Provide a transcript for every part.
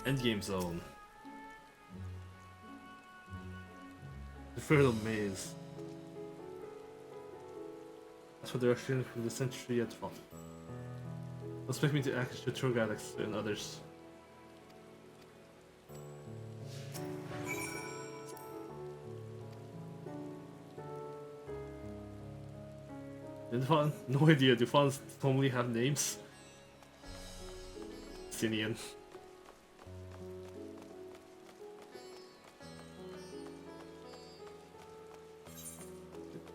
Endgame zone. The Fertile Maze. That's what they're actually from the century at fault. Expect me to act as your tour guide and others. No idea, do fonts normally have names? Sinian.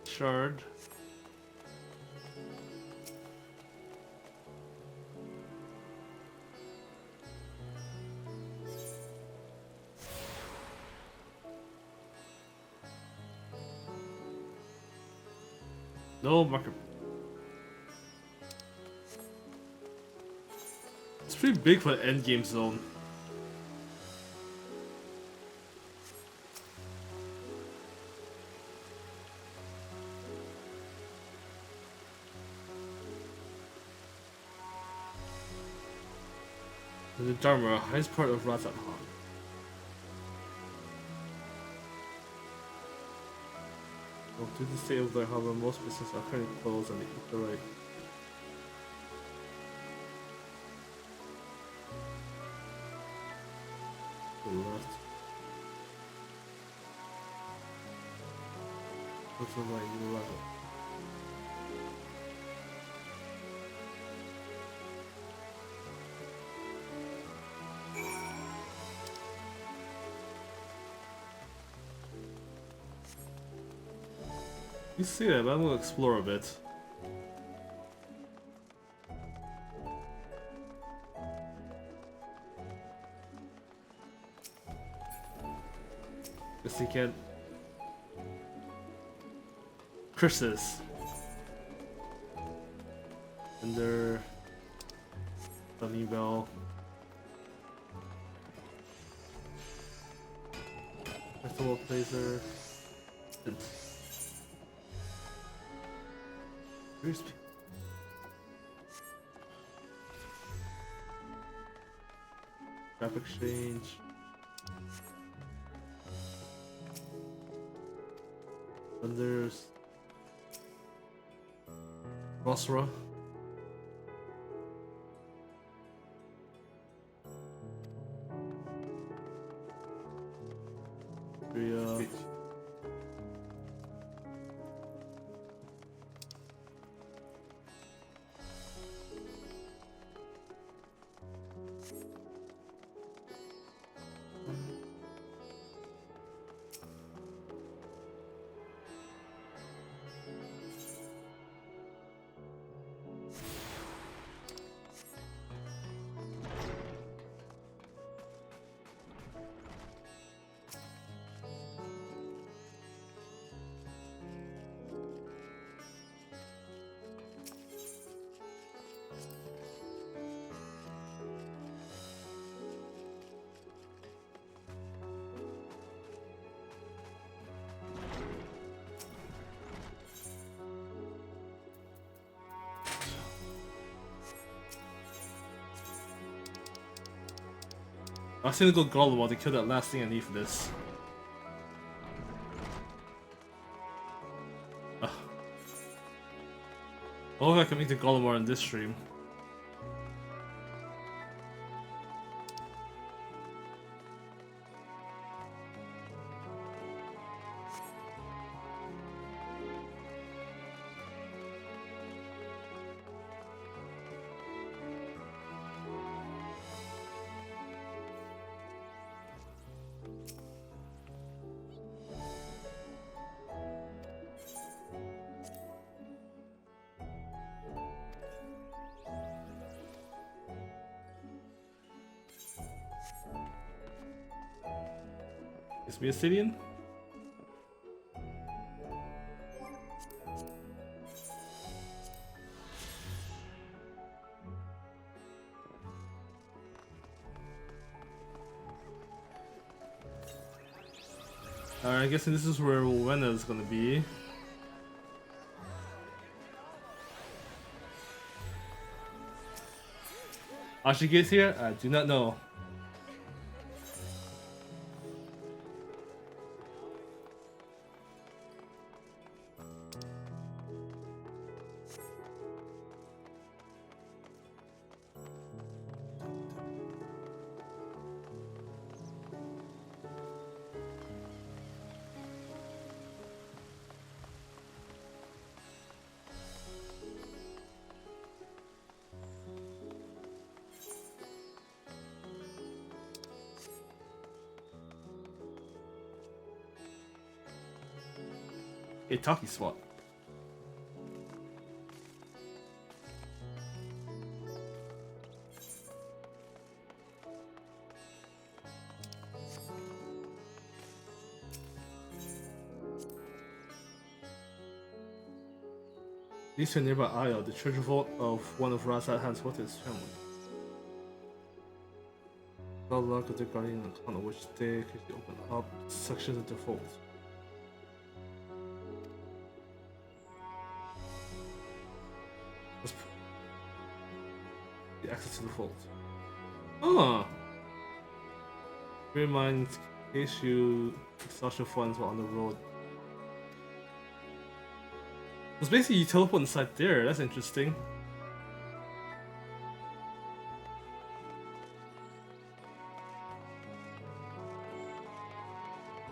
Shard. No marker. It's pretty big for the endgame zone. The Dharma, highest part of Razat Han. Well, due to the state of their harbor, most businesses are currently closed and they keep the right. To the left. What's the right? To the left. You see that, but I'm gonna explore a bit. Guess you can't. Curses. Ender. Sunny Bell. Festival Placer. Trap exchange. And there's Basra. I was gonna go Garlemald to kill that last thing I need for this. I hope I can make the Garlemald in this stream. Is me a Sidian? Alright, I'm guessing this is where Rowena is gonna be. How she gets here? I do not know. a Taki spot. Leads to a nearby isle, the treasure vault of one of Razat has hosted his family. The luck of the guardian account which they could open up sections of the vault. The access to the vault. Ah! Bear in mind, in case you exhaustion funds while on the road. It's basically you teleport inside there, that's interesting.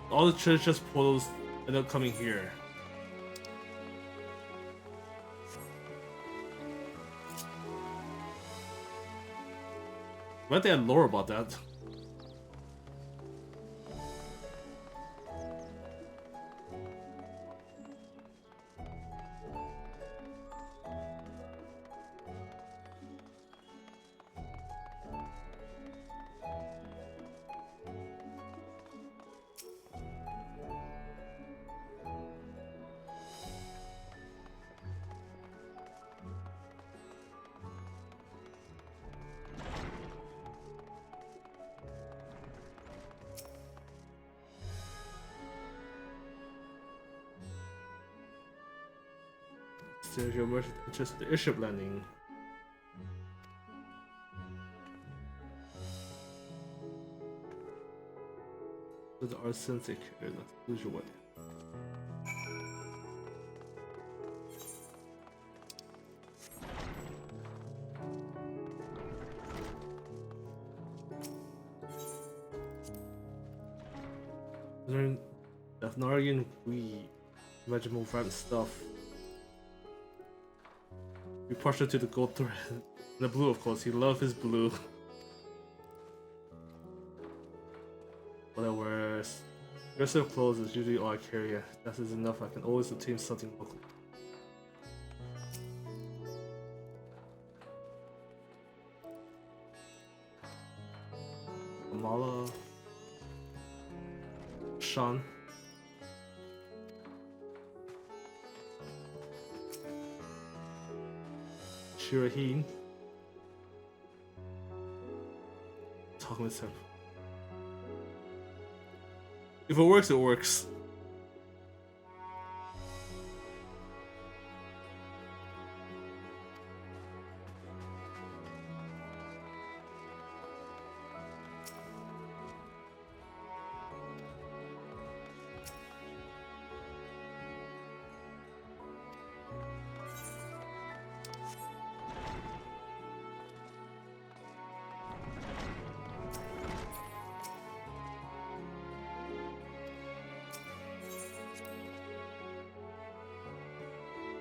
All the treasure portals end up coming here. I bet they had lore about that. There's your merchant interest in the airship landing. With our sensei carrier, not to lose your way. Learn Ethnarian we imagine more vibrant stuff. We partial to the gold thread. The blue, of course. He loves his blue. What I wear. Aggressive clothes is usually all I carry. That is enough. I can always obtain something local. Amala. Sean. Shiraheen. Talking with him. If it works, it works.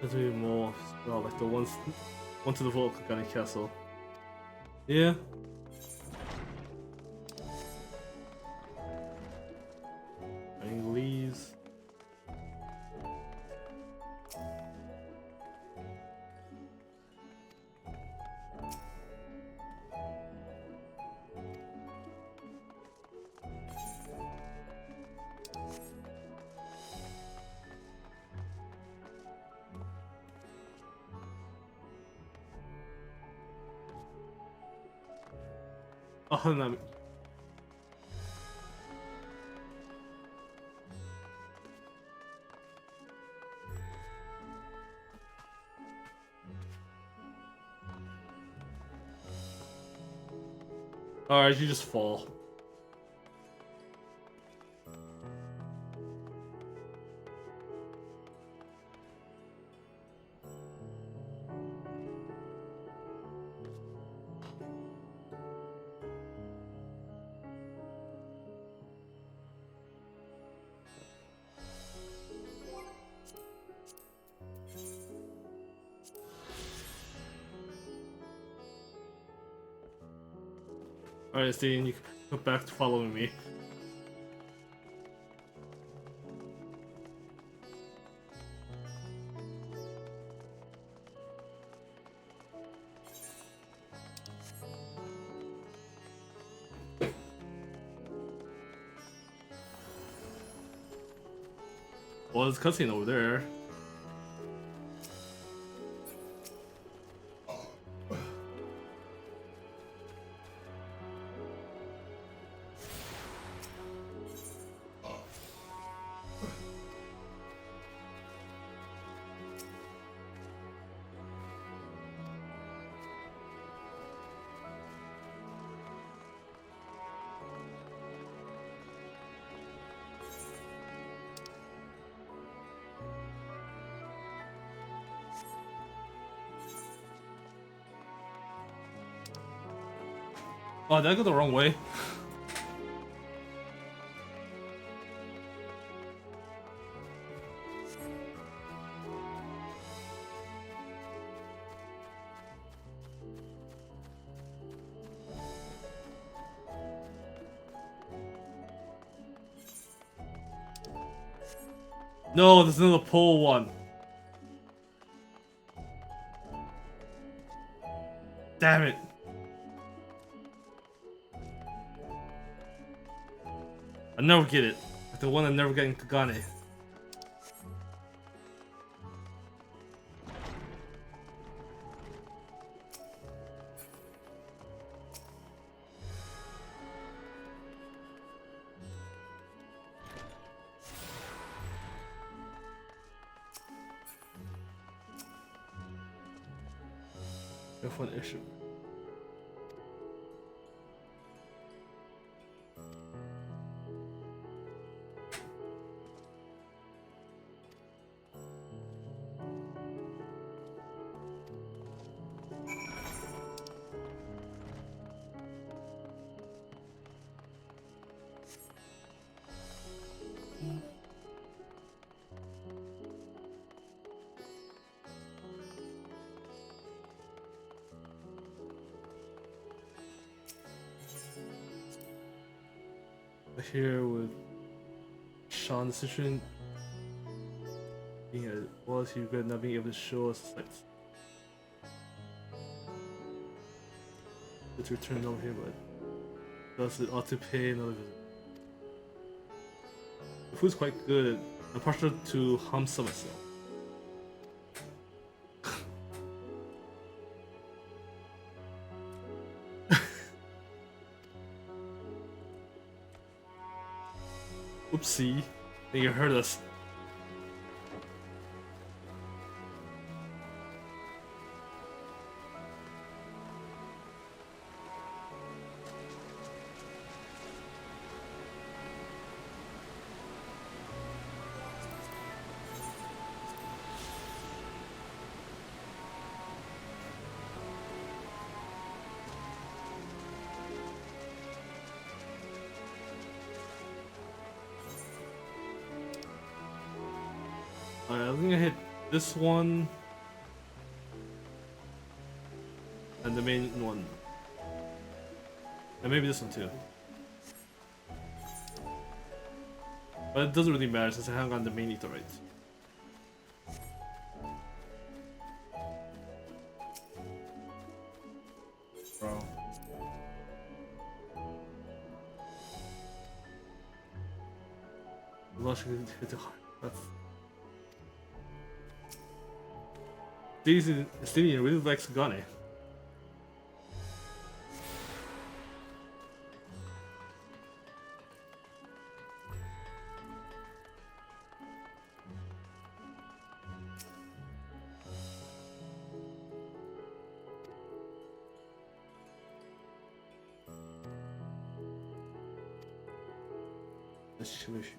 There's maybe more, well, like the one to the Volcanic Castle. Yeah. Any leaves? Oh, no. Alright, you just fall. Alright, Steven, you can go back to following me. Well, there's a cutscene over there. Oh, did I go the wrong way? No, there's another pole one. Damn it. I never get it. Like the one I never get in Kagane. That's one issue. Here with Sean's situation being as well as he regret not being able to show us sights. Let's return over here, but does it ought to pay another visit. The food's quite good. I'm partial to Hamsa myself. Oopsie, they hurt us. Alright, I'm gonna hit this one and the main one, and maybe this one too. But it doesn't really matter since I haven't gotten the main ether right. Bro. Lush hit the heart. That's Stevie really likes Gane. Let's switch.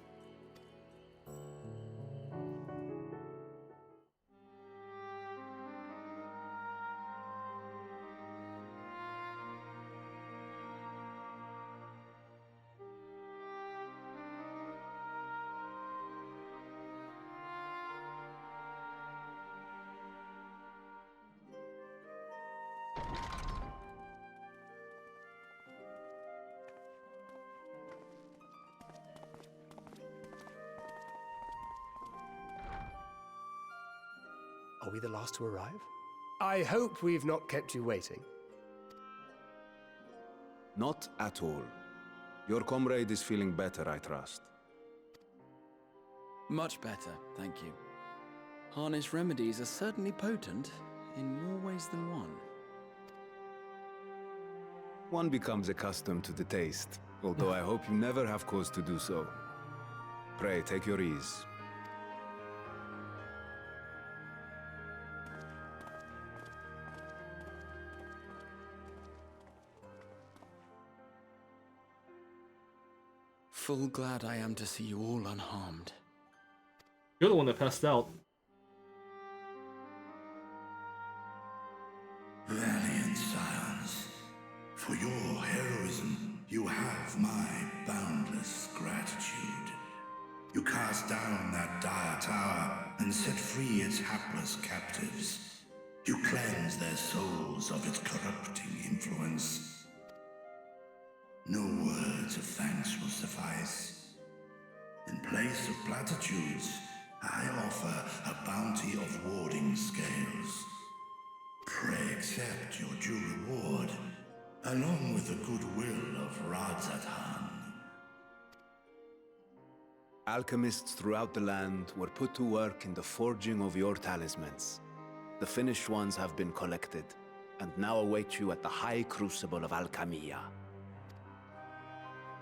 Are we the last to arrive? I hope we've not kept you waiting. Not at all. Your comrade is feeling better, I trust. Much better, thank you. Harness remedies are certainly potent, in more ways than one. One becomes accustomed to the taste, although I hope you never have cause to do so. Pray, take your ease. Full glad I am to see you all unharmed. You're the one that passed out. Valiant scions, for your heroism, you have my boundless gratitude. You cast down that dire tower and set free its hapless captives. You cleanse their souls of its corrupting influence. No words of thanks will suffice. In place of platitudes, I offer a bounty of warding scales. Pray accept your due reward, along with the goodwill of Radzathan. Alchemists throughout the land were put to work in the forging of your talismans. The finished ones have been collected, and now await you at the High Crucible of Alchemia.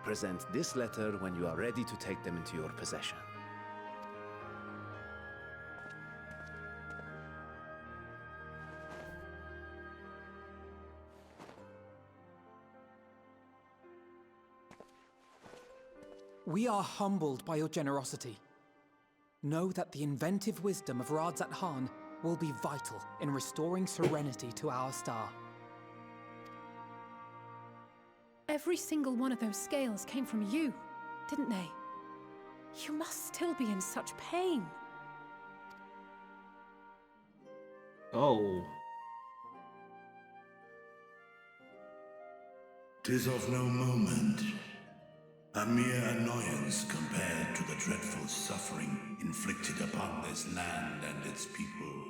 Present this letter when you are ready to take them into your possession. We are humbled by your generosity. Know that the inventive wisdom of Radzathan will be vital in restoring serenity to our star. Every single one of those scales came from you, didn't they? You must still be in such pain. Oh. 'Tis of no moment. A mere annoyance compared to the dreadful suffering inflicted upon this land and its people.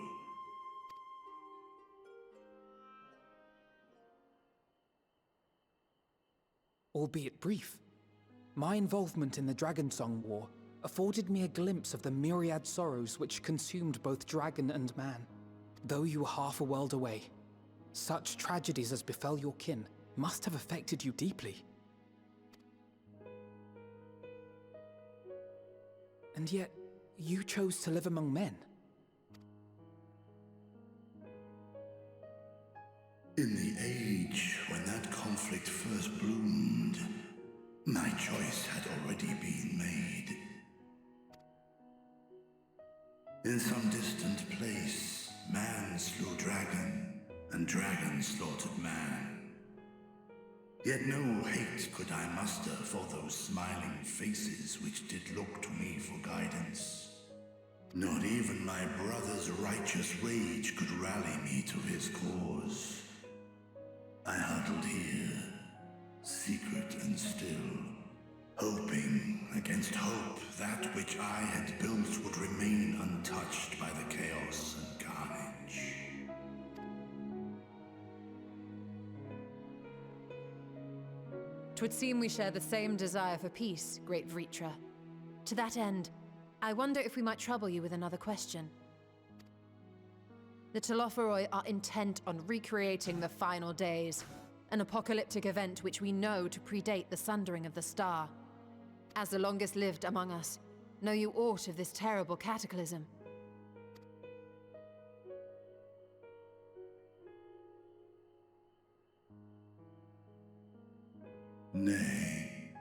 Albeit brief, my involvement in the Dragonsong War afforded me a glimpse of the myriad sorrows which consumed both dragon and man. Though you were half a world away, such tragedies as befell your kin must have affected you deeply. And yet, you chose to live among men. In the age when that conflict first bloomed, my choice had already been made. In some distant place, man slew dragon, and dragon slaughtered man. Yet no hate could I muster for those smiling faces which did look to me for guidance. Not even my brother's righteous rage could rally me to his cause. I huddled here, secret and still, hoping against hope that which I had built would remain untouched by the chaos and carnage. 'Twould seem we share the same desire for peace, great Vritra. To that end, I wonder if we might trouble you with another question. The Telophoroi are intent on recreating the final days, an apocalyptic event which we know to predate the sundering of the star. As the longest lived among us, know you aught of this terrible cataclysm? Nay.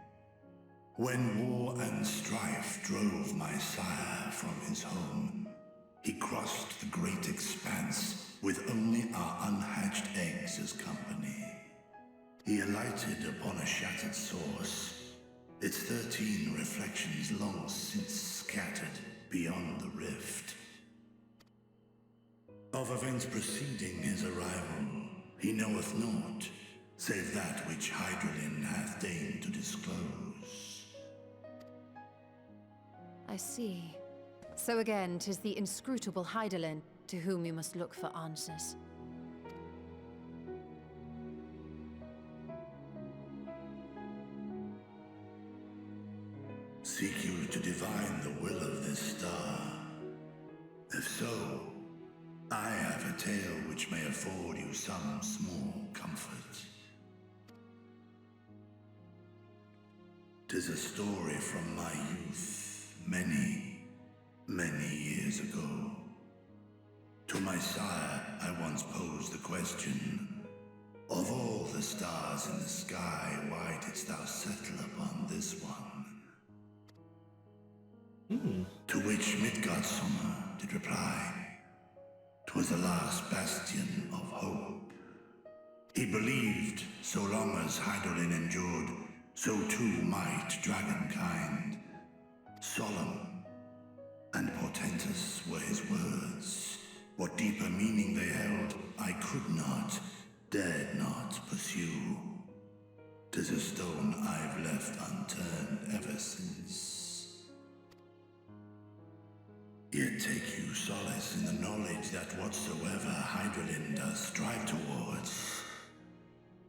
When war and strife drove my sire from his home, he crossed the great expanse with only our unhatched eggs as company. He alighted upon a shattered source, its 13 reflections long since scattered beyond the rift. Of events preceding his arrival, he knoweth naught, save that which Hydralin hath deigned to disclose. I see. So again, 'tis the inscrutable Hydaelyn to whom you must look for answers. Seek you to divine the will of this star? If so, I have a tale which may afford you some small comfort. 'Tis a story from my youth, many, many years ago. To my sire, I once posed the question, of all the stars in the sky, why didst thou settle upon this one? To which Midgardsummer did reply, 'twas the last bastion of hope. He believed so long as Hydaelyn endured, so too might dragonkind. Solemn and portentous were his words. What deeper meaning they held, I could not, dared not pursue. 'Tis a stone I've left unturned ever since. Yet take you solace in the knowledge that whatsoever Hydaelyn does strive towards,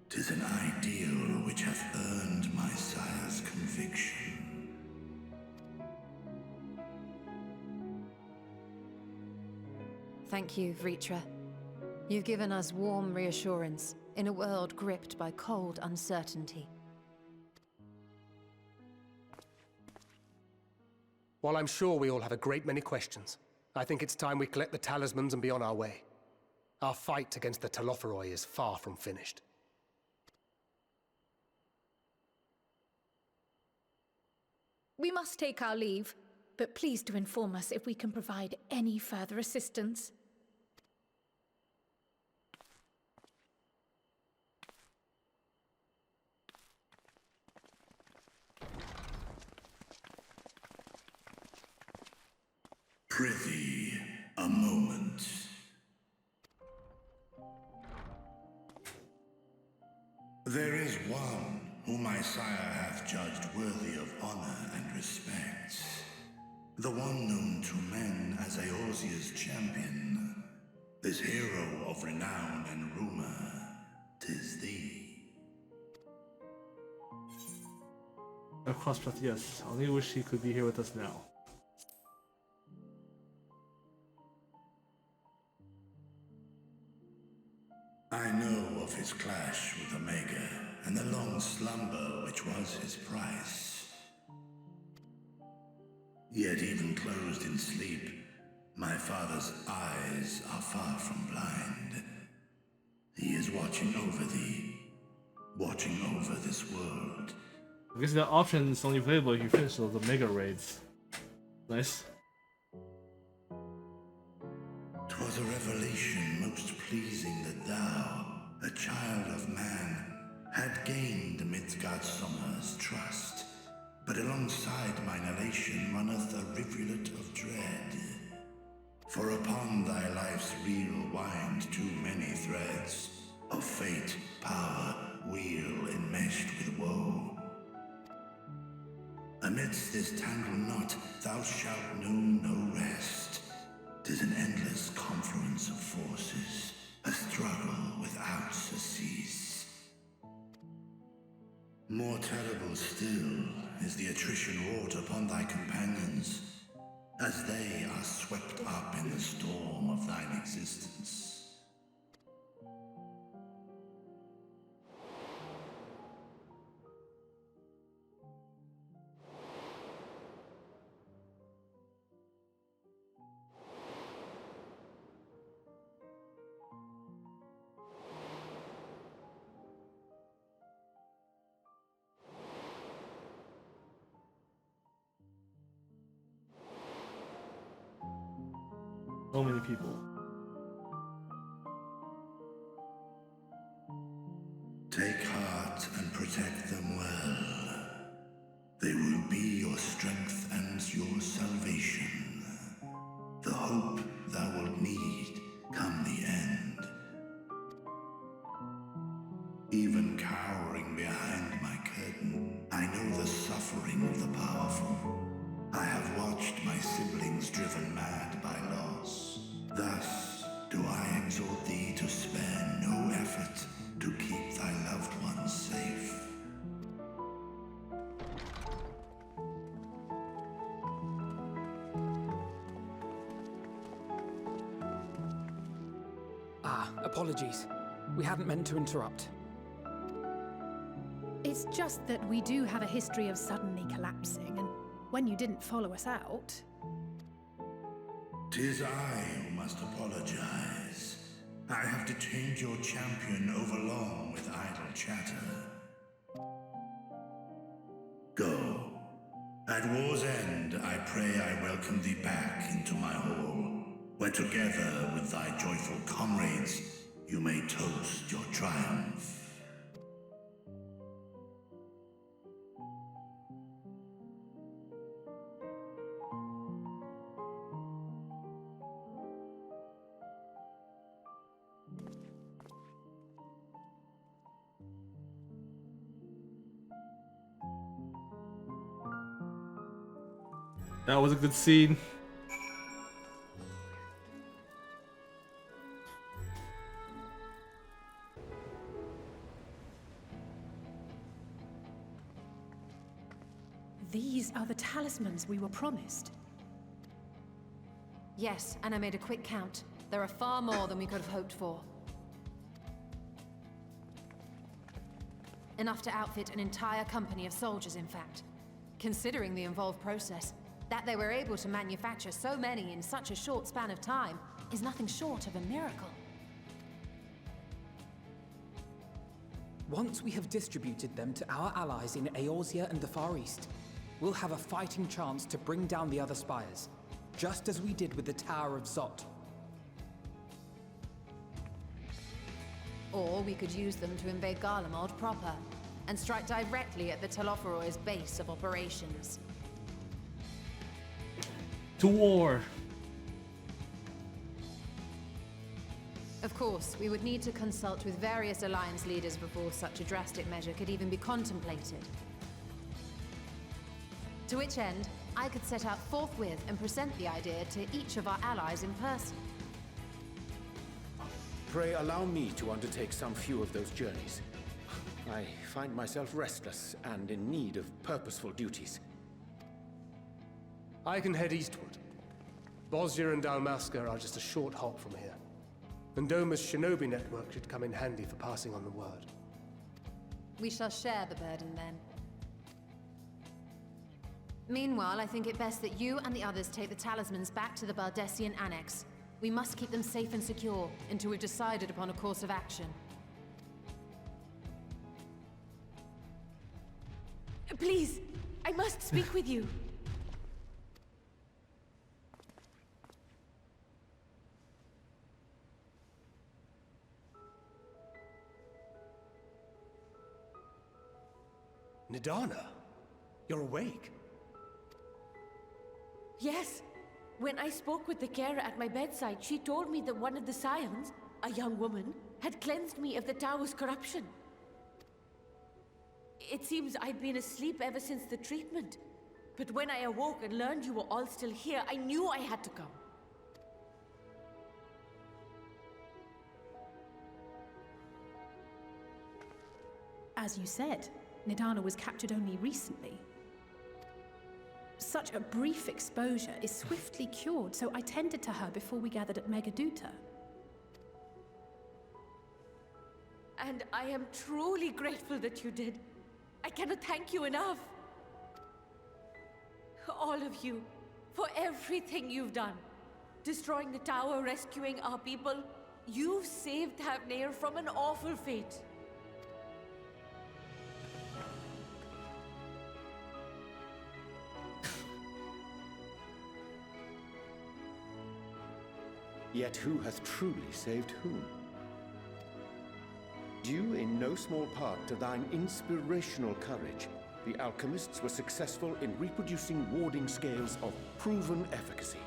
'tis an ideal which hath earned my sire's conviction. Thank you, Vritra. You've given us warm reassurance in a world gripped by cold uncertainty. While I'm sure we all have a great many questions, I think it's time we collect the talismans and be on our way. Our fight against the Telophoroi is far from finished. We must take our leave, but please do inform us if we can provide any further assistance. Prithee, a moment. There is one whom my sire hath judged worthy of honor and respect. The one known to men as Eorzea's champion. This hero of renown and rumor, 'tis thee. Of course, but yes. I only wish he could be here with us now. I know of his clash with Omega, and the long slumber which was his price. Yet even closed in sleep, my father's eyes are far from blind. He is watching over thee, watching over this world. I guess that option is only available if you finish the mega raids. Nice. 'Twas a revelation most pleasing that thou, a child of man, had gained Midgardsummer's trust. But alongside mine elation runneth a rivulet of dread. For upon thy life's reel wind too many threads of fate, power, weal enmeshed with woe. Amidst this tangled knot thou shalt know no rest. 'Tis an endless confluence of forces, a struggle without surcease. More terrible still is the attrition wrought upon thy companions, as they are swept up in the storm of thine existence. So many people. Take heart and protect them well. They will be your strength and your salvation. The hope thou wilt need come the end. Even cowering behind my curtain, I know the suffering of the powerful. I have watched my siblings driven mad by loss. Thus do I exhort thee to spare no effort to keep thy loved ones safe. Apologies. We hadn't meant to interrupt. It's just that we do have a history of suddenly collapsing, and when you didn't follow us out... 'Tis I who must apologize. I have detained your champion overlong with idle chatter. Go. At war's end, I pray I welcome thee back into my hall, where together with thy joyful comrades, you may toast your triumph. That was a good scene. These are the talismans we were promised. Yes, and I made a quick count. There are far more than we could have hoped for. Enough to outfit an entire company of soldiers, in fact. Considering the involved process, that they were able to manufacture so many in such a short span of time is nothing short of a miracle. Once we have distributed them to our allies in Eorzea and the Far East, we'll have a fighting chance to bring down the other spires, just as we did with the Tower of Zot. Or we could use them to invade Garlemald proper, and strike directly at the Telophoroid's base of operations. To war. Of course, we would need to consult with various alliance leaders before such a drastic measure could even be contemplated. To which end, I could set out forthwith and present the idea to each of our allies in person. Pray allow me to undertake some few of those journeys. I find myself restless and in need of purposeful duties. I can head eastward. Bosnia and Dalmasca are just a short hop from here. And Doma's shinobi network should come in handy for passing on the word. We shall share the burden then. Meanwhile, I think it best that you and the others take the talismans back to the Baldessian Annex. We must keep them safe and secure until we've decided upon a course of action. Please, I must speak with you. Nidana, you're awake. Yes. When I spoke with the carer at my bedside, she told me that one of the scions, a young woman, had cleansed me of the tower's corruption. It seems I'd been asleep ever since the treatment. But when I awoke and learned you were all still here, I knew I had to come. As you said, Nidana was captured only recently. Such a brief exposure is swiftly cured, so I tended to her before we gathered at Megaduta. And I am truly grateful that you did. I cannot thank you enough. All of you, for everything you've done. Destroying the tower, rescuing our people. You've saved Thavnair from an awful fate. Yet who hath truly saved whom? Due in no small part to thine inspirational courage, the alchemists were successful in reproducing warding scales of proven efficacy.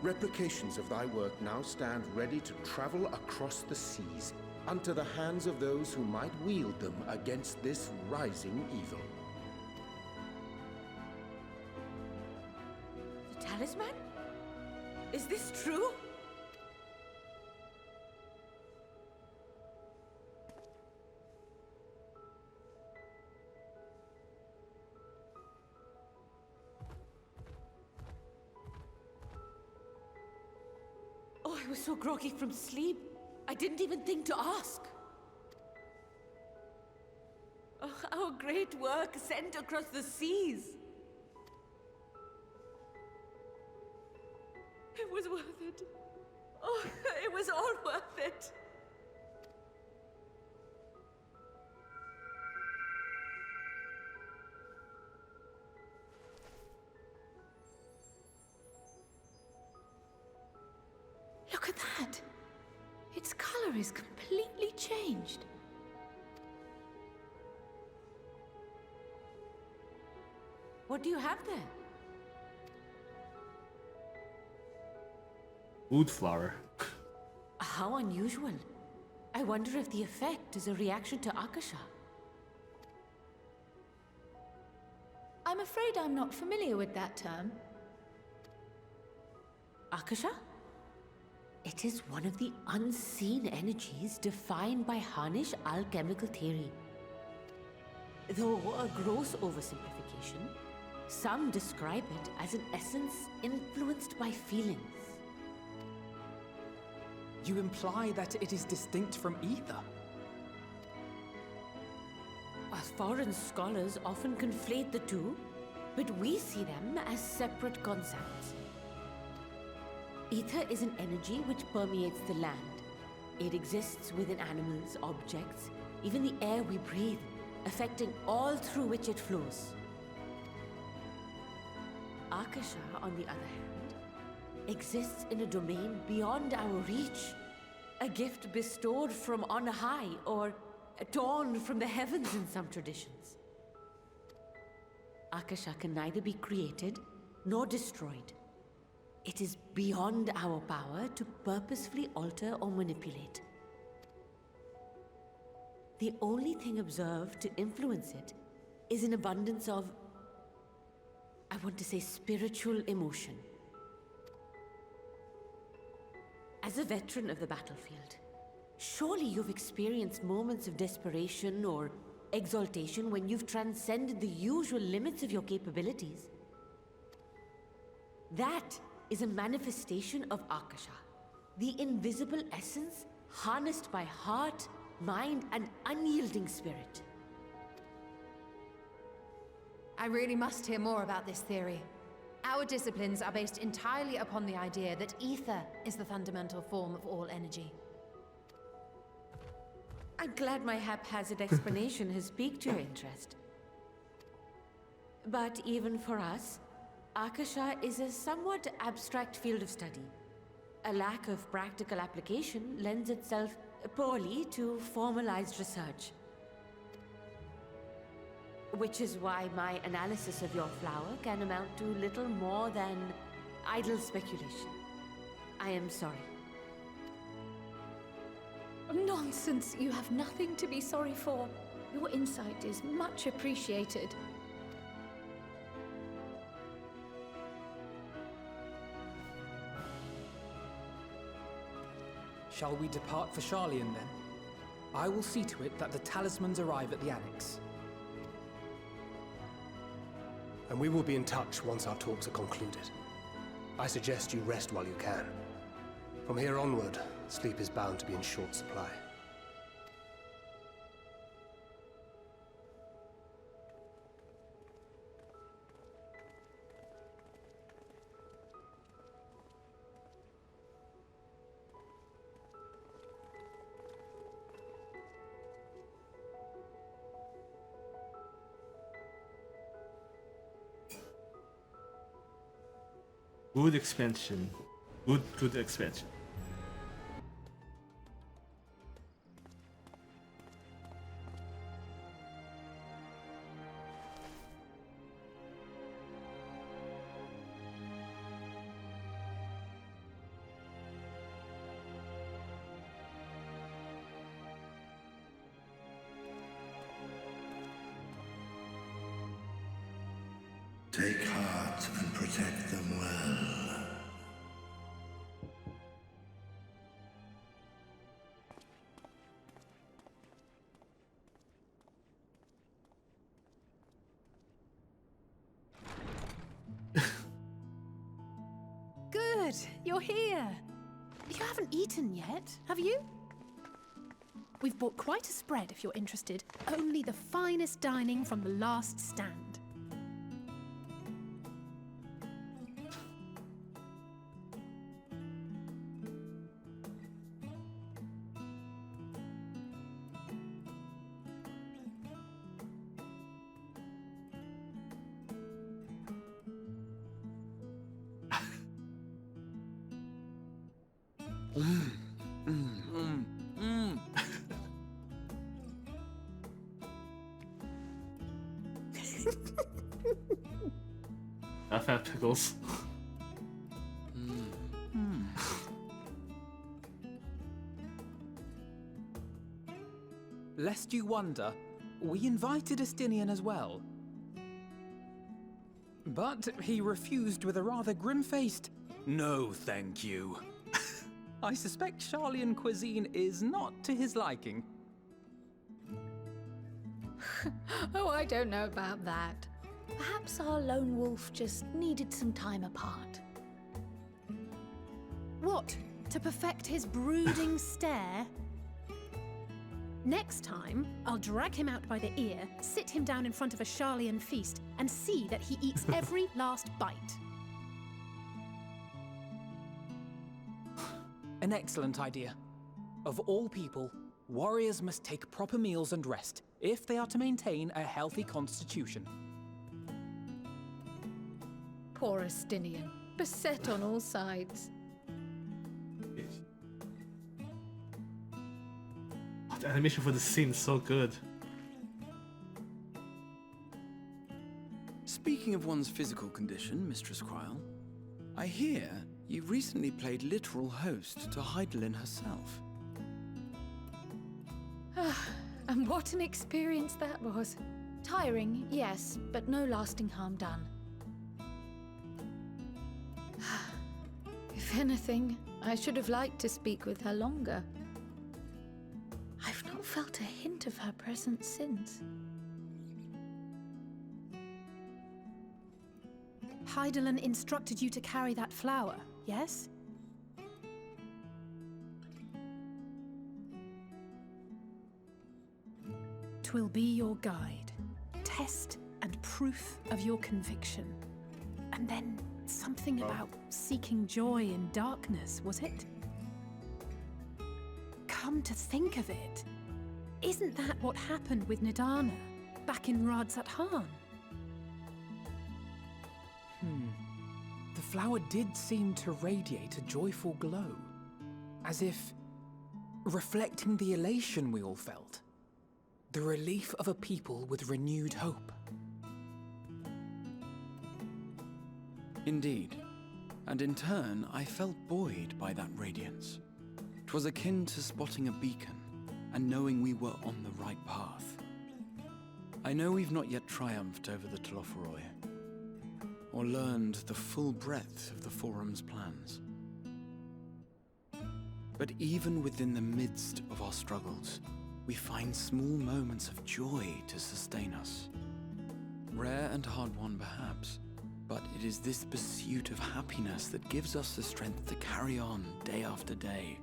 Replications of thy work now stand ready to travel across the seas, unto the hands of those who might wield them against this rising evil. The talisman? Is this true? Oh, I was so groggy from sleep, I didn't even think to ask. Oh, our great work sent across the seas. It was worth it. Oh, it was all worth it. Look at that. Its color is completely changed. What do you have there? Wood flower. How unusual. I wonder if the effect is a reaction to Akasha. I'm afraid I'm not familiar with that term. Akasha? It is one of the unseen energies defined by Harnish alchemical theory. Though a gross oversimplification, some describe it as an essence influenced by feelings. You imply that it is distinct from ether? Foreign scholars often conflate the two, but we see them as separate concepts. Ether is an energy which permeates the land. It exists within animals, objects, even the air we breathe, affecting all through which it flows. Akasha, on the other hand, exists in a domain beyond our reach. A gift bestowed from on high, or torn from the heavens in some traditions. Akasha can neither be created nor destroyed. It is beyond our power to purposefully alter or manipulate. The only thing observed to influence it is an abundance of, I want to say, spiritual emotion. As a veteran of the battlefield, surely you've experienced moments of desperation or exaltation when you've transcended the usual limits of your capabilities. That is a manifestation of Akasha, the invisible essence harnessed by heart, mind, and unyielding spirit. I really must hear more about this theory. Our disciplines are based entirely upon the idea that ether is the fundamental form of all energy. I'm glad my haphazard explanation has piqued your interest. But even for us, Akasha is a somewhat abstract field of study. A lack of practical application lends itself poorly to formalized research. Which is why my analysis of your flower can amount to little more than idle speculation. I am sorry. Nonsense. You have nothing to be sorry for. Your insight is much appreciated. Shall we depart for Sharlayan then? I will see to it that the talismans arrive at the Annex. And we will be in touch once our talks are concluded. I suggest you rest while you can. From here onward, sleep is bound to be in short supply. Good expansion. Good expansion. Take heart and protect them well. Good, you're here. You haven't eaten yet, have you? We've bought quite a spread if you're interested. Only the finest dining from the last stand. I've had pickles. Lest you wonder, we invited Estinian as well. But he refused with a rather grim-faced, "No, thank you." I suspect Charlian cuisine is not to his liking. Oh, I don't know about that. Perhaps our lone wolf just needed some time apart. What? To perfect his brooding stare? Next time, I'll drag him out by the ear, sit him down in front of a Charlian feast, and see that he eats every last bite. An excellent idea. Of all people, warriors must take proper meals and rest if they are to maintain a healthy constitution. Poor Estinian, beset on all sides. Oh, the animation for this scene is so good. Speaking of one's physical condition, Mistress Kryl, I hear you recently played literal host to Heidelin herself. And what an experience that was. Tiring, yes, but no lasting harm done. If anything, I should have liked to speak with her longer. I've not felt a hint of her presence since. Heidelin instructed you to carry that flower, yes? 'Twill be your guide, test and proof of your conviction. And then something about seeking joy in darkness, was it? Come to think of it, isn't that what happened with Nidana back in Radzat-Han? The flower did seem to radiate a joyful glow, as if reflecting the elation we all felt, the relief of a people with renewed hope. Indeed, and in turn, I felt buoyed by that radiance. 'Twas akin to spotting a beacon and knowing we were on the right path. I know we've not yet triumphed over the Telophoroi, or learned the full breadth of the Forum's plans. But even within the midst of our struggles, we find small moments of joy to sustain us. Rare and hard-won, perhaps, but it is this pursuit of happiness that gives us the strength to carry on day after day.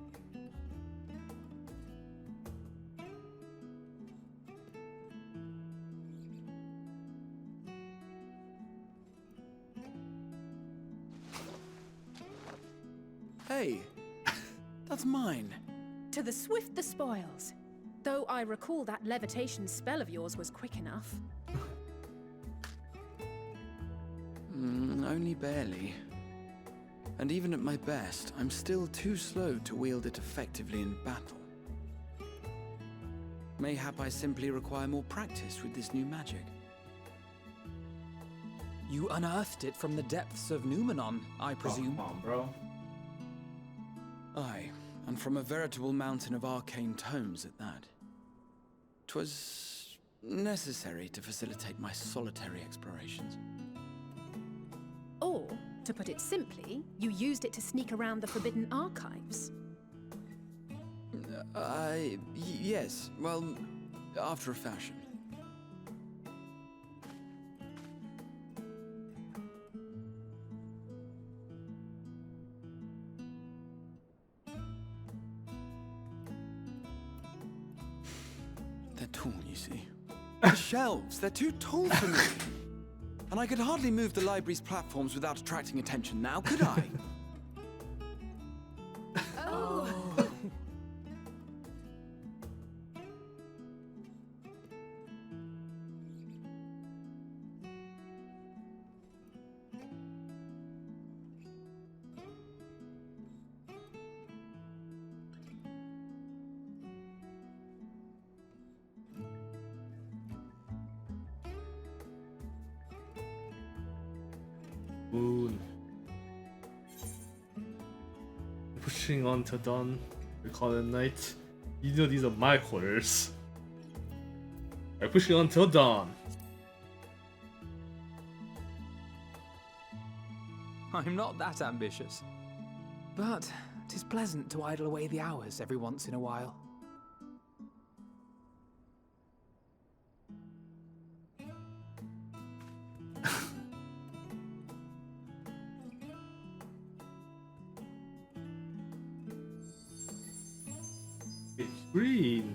Hey, that's mine. To the swift the spoils. Though I recall that levitation spell of yours was quick enough. Only barely. And even at my best, I'm still too slow to wield it effectively in battle. Mayhap I simply require more practice with this new magic. You unearthed it from the depths of Numenon, I presume. Come on, bro. Aye, and from a veritable mountain of arcane tomes at that. 'Twas necessary to facilitate my solitary explorations. Or, to put it simply, you used it to sneak around the Forbidden Archives. Yes, well, after a fashion. see. The shelves, they're too tall for me. And I could hardly move the library's platforms without attracting attention now, could I? Oh. Moon. Pushing on to dawn. We call it night. You know these are my quarters. We're pushing on till dawn. I'm not that ambitious. But 'tis pleasant to idle away the hours every once in a while. It's green.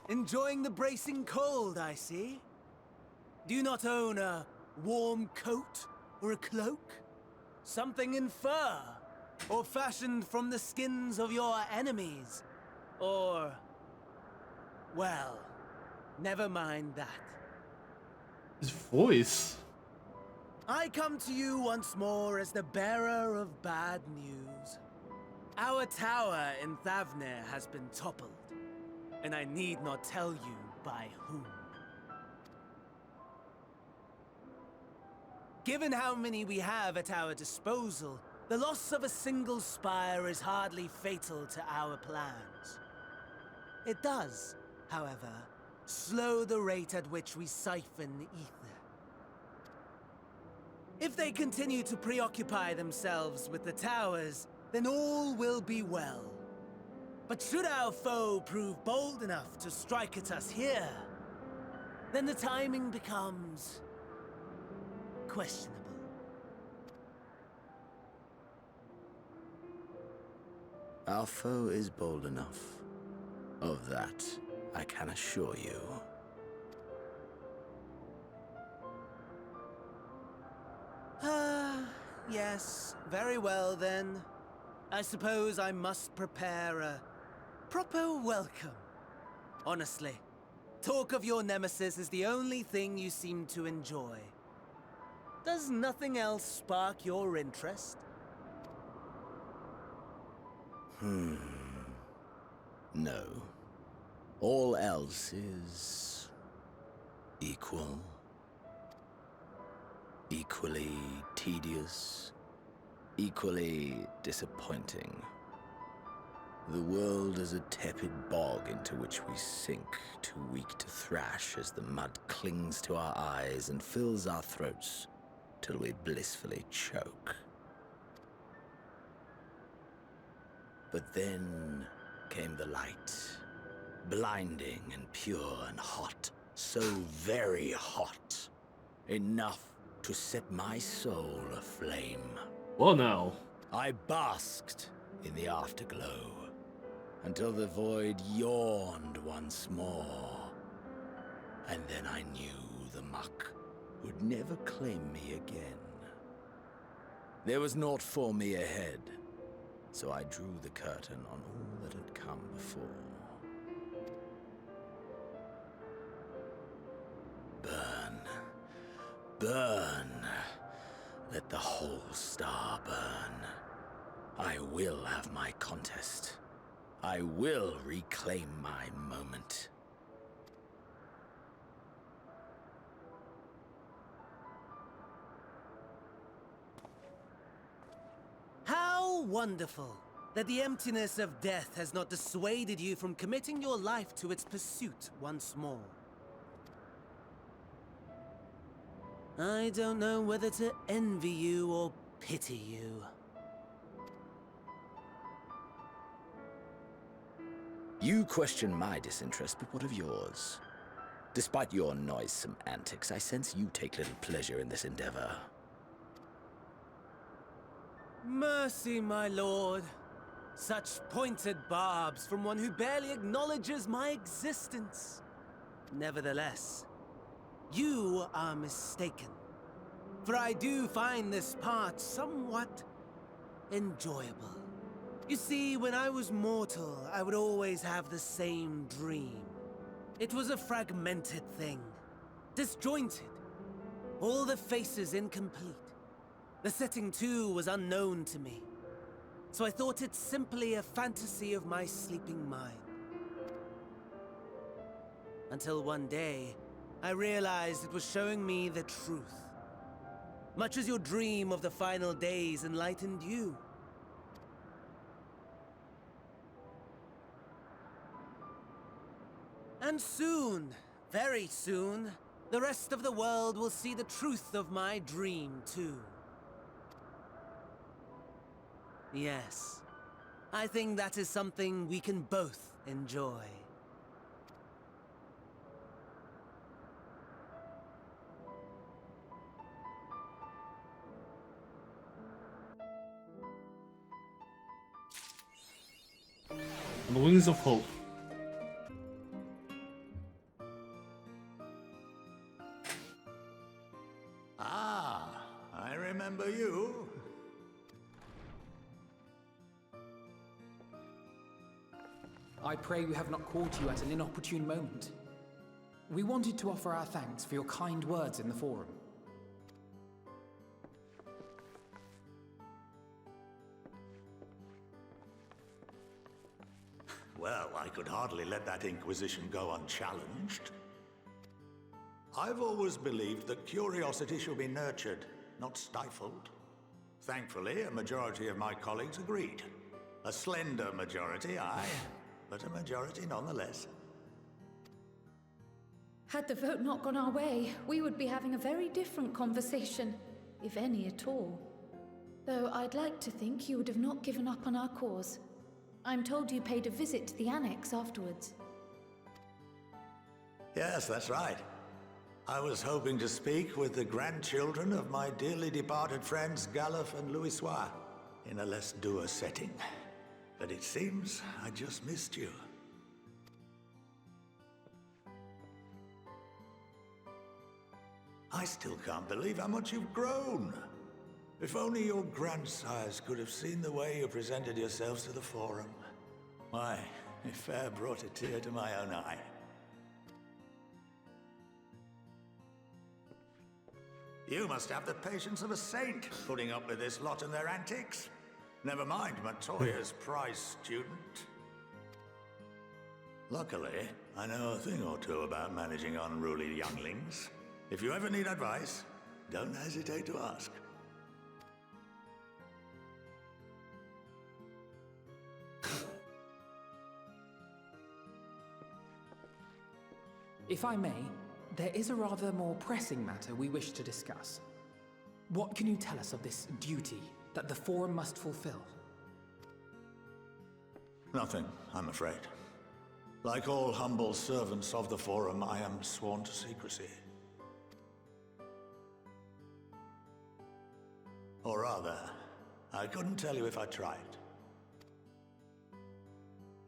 Enjoying the bracing cold, I see. Do you not own a warm coat or a cloak? Something in fur? Or fashioned from the skins of your enemies? Or... well, never mind that. His voice. I come to you once more as the bearer of bad news. Our tower in Thavnir has been toppled. And I need not tell you by whom. Given how many we have at our disposal, the loss of a single spire is hardly fatal to our plans. It does, however, slow the rate at which we siphon ether. If they continue to preoccupy themselves with the towers, then all will be well. But should our foe prove bold enough to strike at us here, then the timing becomes questionable. Our foe is bold enough. Of that, I can assure you. Yes, very well then. I suppose I must prepare a proper welcome. Honestly, talk of your nemesis is the only thing you seem to enjoy. Does nothing else spark your interest? No. All else is... equal. Equally tedious. Equally disappointing. The world is a tepid bog into which we sink, too weak to thrash as the mud clings to our eyes and fills our throats till we blissfully choke. But then came the light, blinding and pure and hot, so very hot, enough to set my soul aflame. Well now. I basked in the afterglow, until the void yawned once more. And then I knew the muck would never claim me again. There was naught for me ahead, so I drew the curtain on all that had come before. Burn, burn, let the whole star burn. I will have my contest. I will reclaim my moment. How wonderful that the emptiness of death has not dissuaded you from committing your life to its pursuit once more. I don't know whether to envy you or pity you. You question my disinterest, but what of yours? Despite your noisome antics, I sense you take little pleasure in this endeavor. Mercy, my lord. Such pointed barbs from one who barely acknowledges my existence. Nevertheless, you are mistaken. For I do find this part somewhat enjoyable. You see, when I was mortal, I would always have the same dream. It was a fragmented thing, disjointed, all the faces incomplete. The setting, too, was unknown to me, so I thought it simply a fantasy of my sleeping mind. Until one day, I realized it was showing me the truth. Much as your dream of the final days enlightened you. And soon, very soon, the rest of the world will see the truth of my dream, too. Yes, I think that is something we can both enjoy. On the wings of hope. Ah, I remember you. I pray we have not caught you at an inopportune moment. We wanted to offer our thanks for your kind words in the forum. Well, I could hardly let that Inquisition go unchallenged. I've always believed that curiosity should be nurtured, not stifled. Thankfully, a majority of my colleagues agreed. A slender majority, aye, but a majority nonetheless. Had the vote not gone our way, we would be having a very different conversation, if any at all. Though I'd like to think you would have not given up on our cause. I'm told you paid a visit to the Annex afterwards. Yes, that's right. I was hoping to speak with the grandchildren of my dearly departed friends Galef and Louisoix in a less dour setting. But it seems I just missed you. I still can't believe how much you've grown. If only your grandsires could have seen the way you presented yourselves to the Forum. Why, it fair brought a tear to my own eye. You must have the patience of a saint, putting up with this lot and their antics. Never mind Matoya's prize student. Luckily, I know a thing or two about managing unruly younglings. If you ever need advice, don't hesitate to ask. If I may, there is a rather more pressing matter we wish to discuss. What can you tell us of this duty that the Forum must fulfill? Nothing, I'm afraid. Like all humble servants of the Forum, I am sworn to secrecy. Or rather, I couldn't tell you if I tried.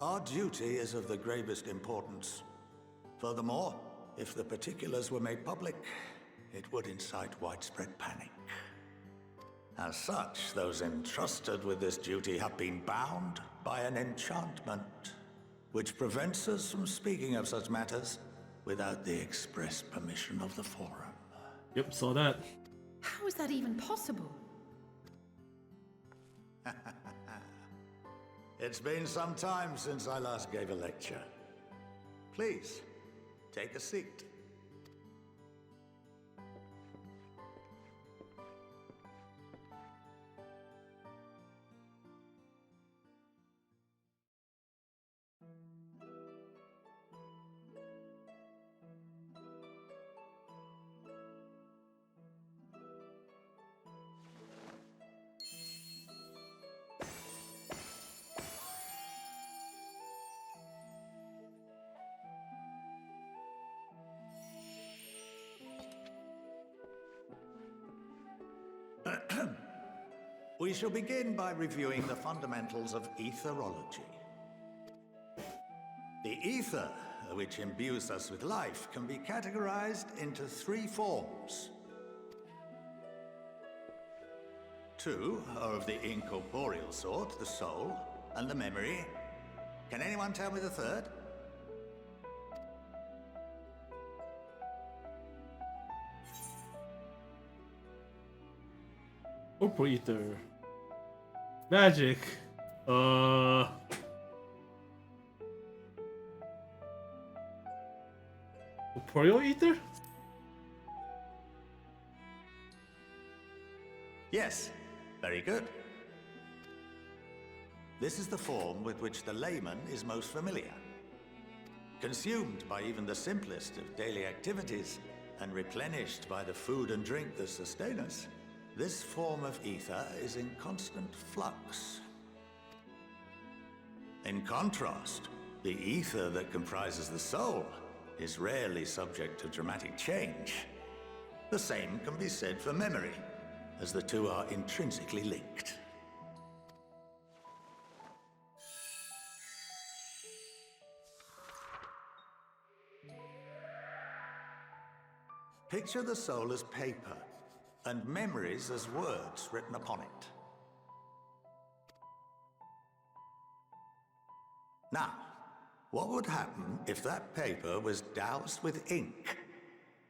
Our duty is of the gravest importance. Furthermore, if the particulars were made public, it would incite widespread panic. As such, those entrusted with this duty have been bound by an enchantment, which prevents us from speaking of such matters without the express permission of the Forum. Yep, saw that. How is that even possible? It's been some time since I last gave a lecture. Please, take a seat. We shall begin by reviewing the fundamentals of etherology. The ether, which imbues us with life, can be categorized into 3 forms. 2 are of the incorporeal sort, the soul and the memory. Can anyone tell me the third? Corporal ether. Magic. Corporeal ether? Yes, very good. This is the form with which the layman is most familiar. Consumed by even the simplest of daily activities, and replenished by the food and drink that sustain us, this form of ether is in constant flux. In contrast, the ether that comprises the soul is rarely subject to dramatic change. The same can be said for memory, as the two are intrinsically linked. Picture the soul as paper, and memories as words written upon it. Now, what would happen if that paper was doused with ink?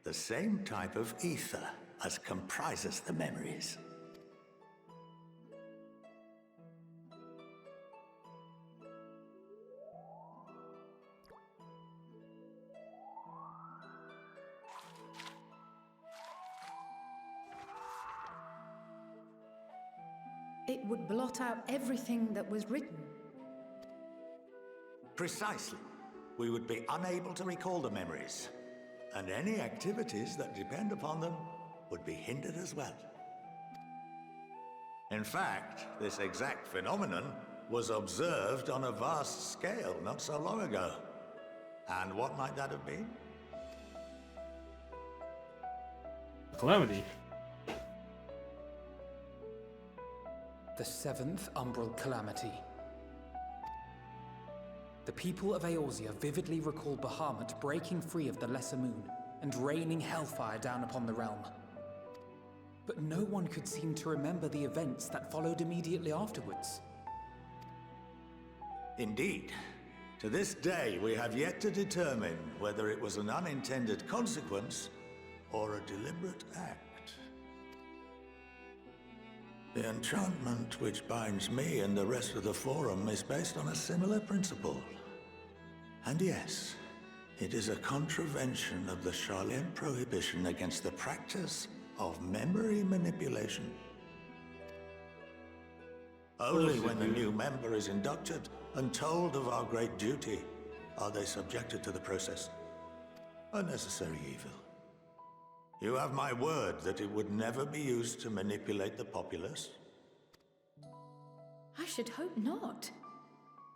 The same type of ether as comprises the memories. It would blot out everything that was written. Precisely. We would be unable to recall the memories, and any activities that depend upon them would be hindered as well. In fact, this exact phenomenon was observed on a vast scale not so long ago. And what might that have been? Calamity. The 7th Umbral Calamity. The people of Eorzea vividly recall Bahamut breaking free of the Lesser Moon and raining hellfire down upon the realm. But no one could seem to remember the events that followed immediately afterwards. Indeed. To this day, we have yet to determine whether it was an unintended consequence or a deliberate act. The enchantment which binds me and the rest of the Forum is based on a similar principle. And yes, it is a contravention of the Sharlayan prohibition against the practice of memory manipulation. Only when the new member is inducted and told of our great duty are they subjected to the process. A necessary evil. You have my word that it would never be used to manipulate the populace? I should hope not.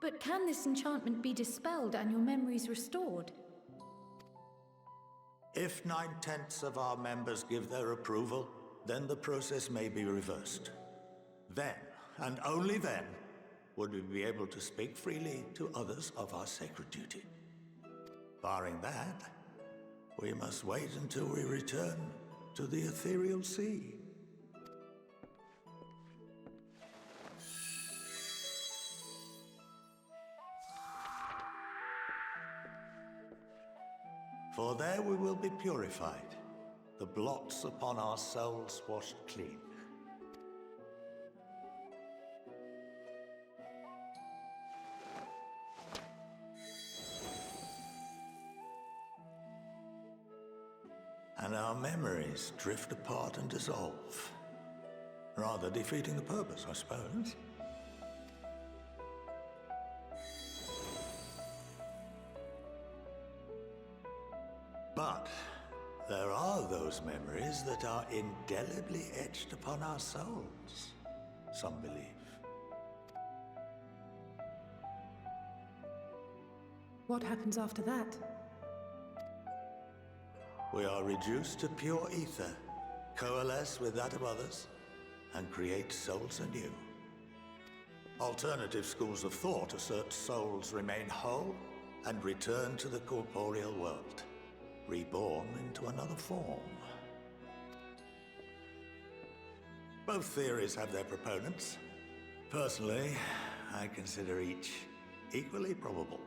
But can this enchantment be dispelled and your memories restored? If 9/10 of our members give their approval, then the process may be reversed. Then, and only then, would we be able to speak freely to others of our sacred duty. Barring that, we must wait until we return to the ethereal sea. For there we will be purified, the blots upon our souls washed clean. And our memories drift apart and dissolve, rather defeating the purpose, I suppose. But there are those memories that are indelibly etched upon our souls, some believe. What happens after that? We are reduced to pure ether, coalesce with that of others, and create souls anew. Alternative schools of thought assert souls remain whole and return to the corporeal world, reborn into another form. Both theories have their proponents. Personally, I consider each equally probable.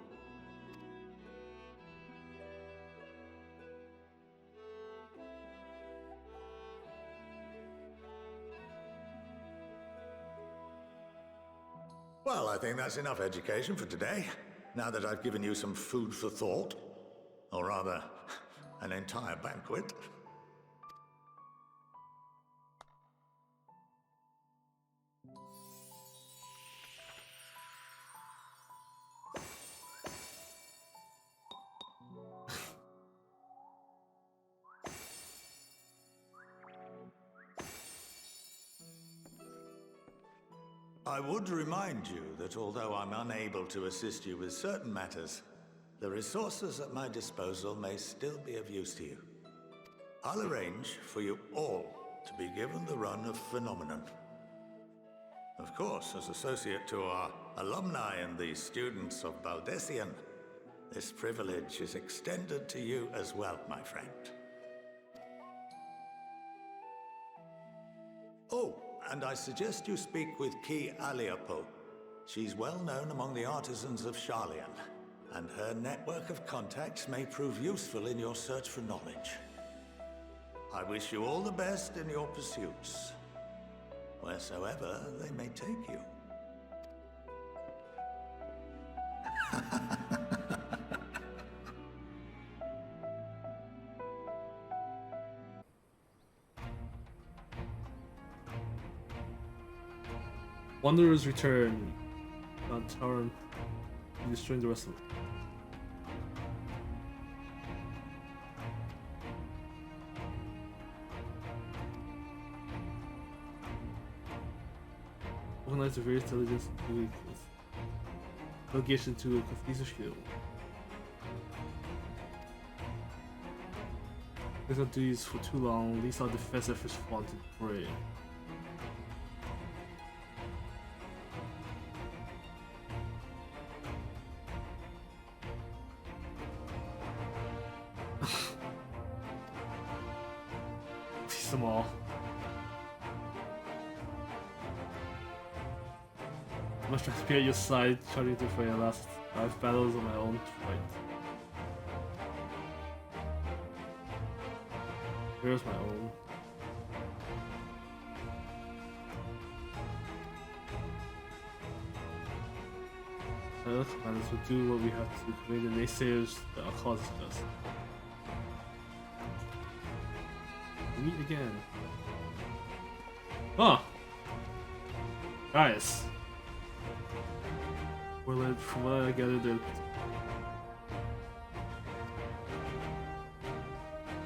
Well, I think that's enough education for today, now that I've given you some food for thought. Or rather, an entire banquet. I would remind you that although I'm unable to assist you with certain matters, the resources at my disposal may still be of use to you. I'll arrange for you all to be given the run of Phenomenon. Of course, as associate to our alumni and the students of Baldessian, this privilege is extended to you as well, my friend. Oh, and I suggest you speak with Ki Aliapo. She's well known among the artisans of Sharlayan, and her network of contacts may prove useful in your search for knowledge. I wish you all the best in your pursuits, wheresoever they may take you. Wanderers return. On Tauren, destroying the rest of it. Organize the various intelligence vehicles. Delegation to a Cathedral Shield. Let's not do these for too long. At least our defense efforts fall into prey. Them all. I must try to be at your side, trying to fight the last 5 battles on my own fight. Here's my own. Other commanders will do what we have to convey the naysayers that our cause is just. Meet again. Huh. Guys. Well, from what I gathered, the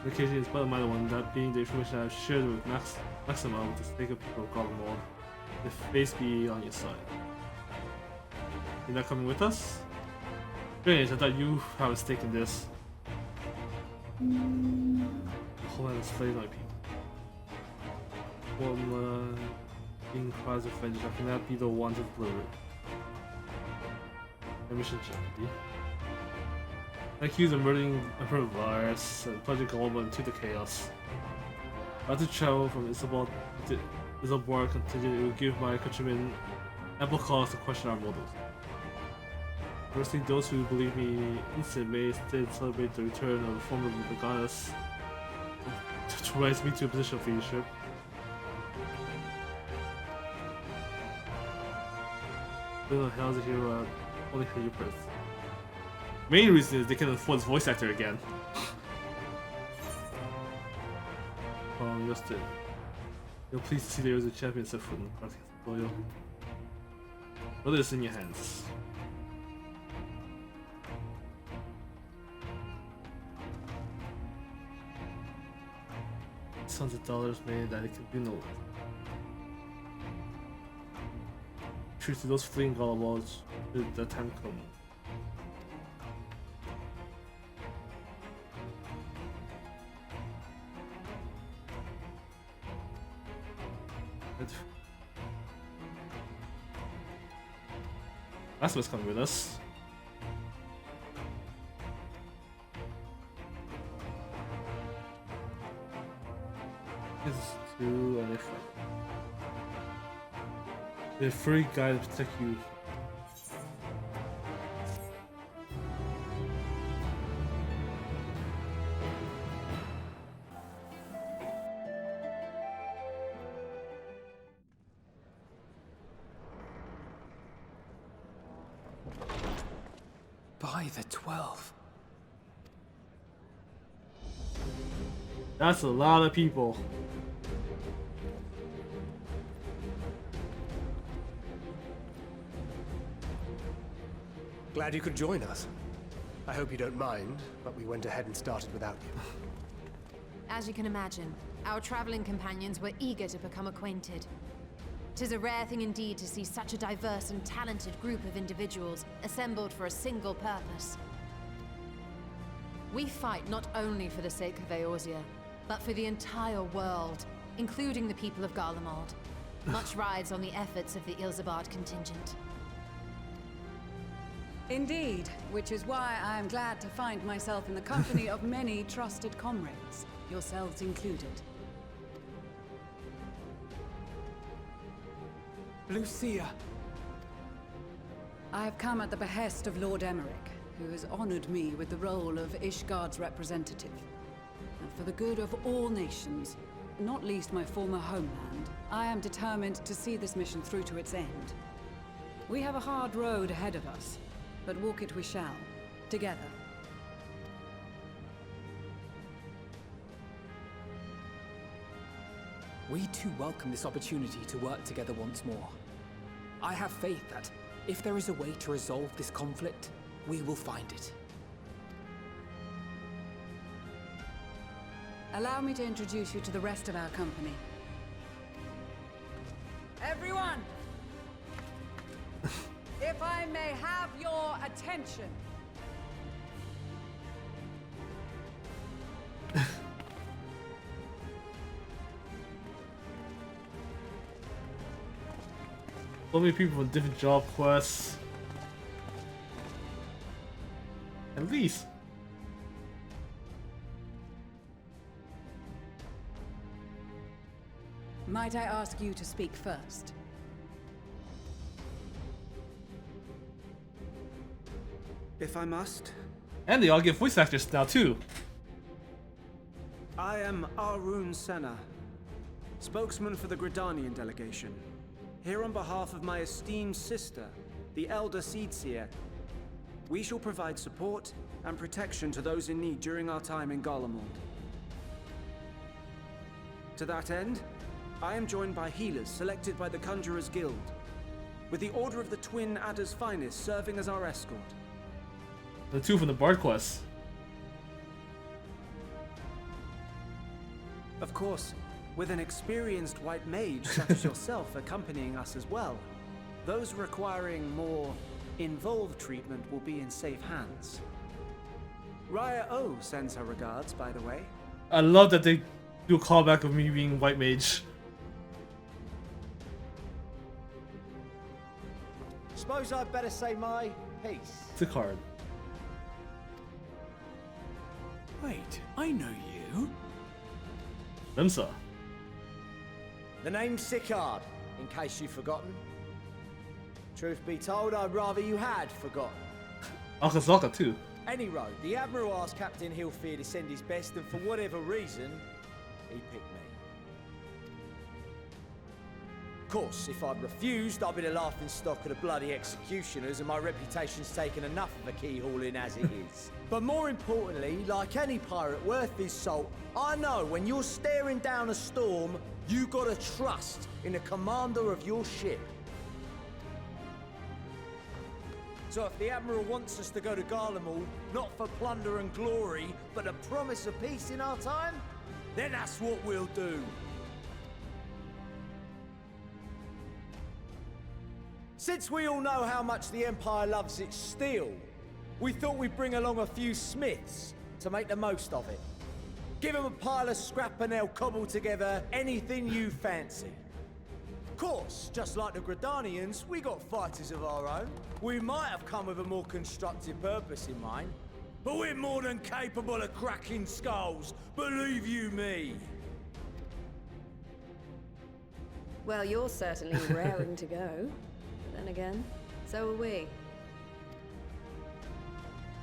occasion is but a minor one, that being the information I've shared with Maxima with the stake of people of Garlemald. The face be on your side. You're not coming with us? Strange, I thought you have a stake in this. The whole land is slaves my people. One being cries of vengeance, I cannot be the one to deliver it. My mission journey. Accused of murdering Emperor Varus and plunging Garlemald into the chaos. I have to travel from Isabel to Isilbar contingent. It will give my countrymen ample cause to question our motives. Firstly, those who believe me innocent may instead celebrate the return of the form of the goddess to rise me to a position of leadership. Little hell's a hero, only for your birth. Main reason is they can afford this voice actor again. Just it. You're pleased to see there is a champion set foot in the loyal. Brother is in your hands. Sons of dollars made that it can be no. Truth to those fleeing Garlemald, the time come. That's what's coming with us. This is 2 and if the free guide to protect you. By the 12. That's a lot of people. Glad you could join us. I hope you don't mind, but we went ahead and started without you. As you can imagine, our traveling companions were eager to become acquainted. 'Tis a rare thing indeed to see such a diverse and talented group of individuals assembled for a single purpose. We fight not only for the sake of Eorzea, but for the entire world, including the people of Garlemald. Much rides on the efforts of the Ilzabard contingent. Indeed, which is why I am glad to find myself in the company of many trusted comrades, yourselves included. Lucia! I have come at the behest of Lord Emmerich, who has honored me with the role of Ishgard's representative. And for the good of all nations, not least my former homeland, I am determined to see this mission through to its end. We have a hard road ahead of us, but walk it we shall, together. We too welcome this opportunity to work together once more. I have faith that, if there is a way to resolve this conflict, we will find it. Allow me to introduce you to the rest of our company. Everyone! If I may have your attention. So many people with different job quests. At least. Might I ask you to speak first? If I must. And they all get voice actors now too. I am Arun Senna, spokesman for the Gridanian delegation. Here on behalf of my esteemed sister, the Elder Seedseer. We shall provide support and protection to those in need during our time in Garlemald. To that end, I am joined by healers selected by the Conjurers Guild, with the Order of the Twin Adder's Finest serving as our escort. The two from the Bard quest. Of course, with an experienced white mage such as yourself accompanying us as well, those requiring more involved treatment will be in safe hands. Raya O sends her regards, by the way. I love that they do a callback of me being white mage. Suppose I'd better say my piece. It's a card. Wait, I know you. Limsa. The name's Sicard, in case you've forgotten. Truth be told, I'd rather you had forgotten. Akazaka too. Any road, the Admiral asked Captain Hilfear to send his best, and for whatever reason, he picked me. Of course, if I'd refused, I'd be the laughing stock of the bloody executioners, and my reputation's taken enough of a keyhauling as it is. But more importantly, like any pirate worth his salt, I know when you're staring down a storm, you gotta trust in the commander of your ship. So if the Admiral wants us to go to Garlemald, not for plunder and glory, but a promise of peace in our time, then that's what we'll do. Since we all know how much the Empire loves its steel, we thought we'd bring along a few smiths to make the most of it. Give them a pile of scrap and they'll cobble together anything you fancy. Of course, just like the Gridanians, we got fighters of our own. We might have come with a more constructive purpose in mind, but we're more than capable of cracking skulls, believe you me. Well, you're certainly raring to go. But then again, so are we.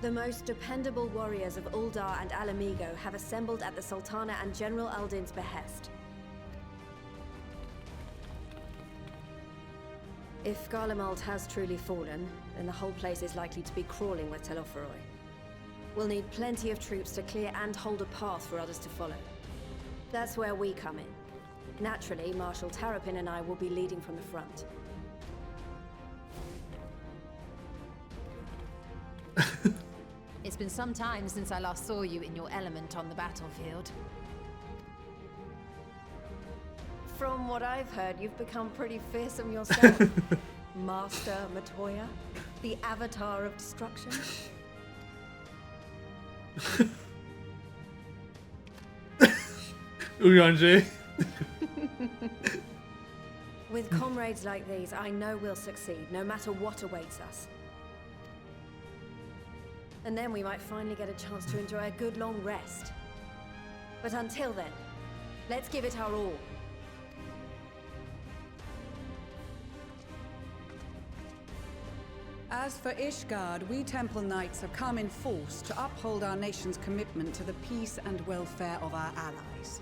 The most dependable warriors of Uldar and Alamigo have assembled at the Sultana and General Aldin's behest. If Garlemald has truly fallen, then the whole place is likely to be crawling with Telophoroi. We'll need plenty of troops to clear and hold a path for others to follow. That's where we come in. Naturally, Marshal Tarapin and I will be leading from the front. It's been some time since I last saw you in your element on the battlefield. From what I've heard, you've become pretty fearsome yourself. Master Matoya, the avatar of destruction. Uyanje. With comrades like these, I know we'll succeed, no matter what awaits us. And then we might finally get a chance to enjoy a good long rest. But until then, let's give it our all. As for Ishgard, we Temple Knights have come in force to uphold our nation's commitment to the peace and welfare of our allies.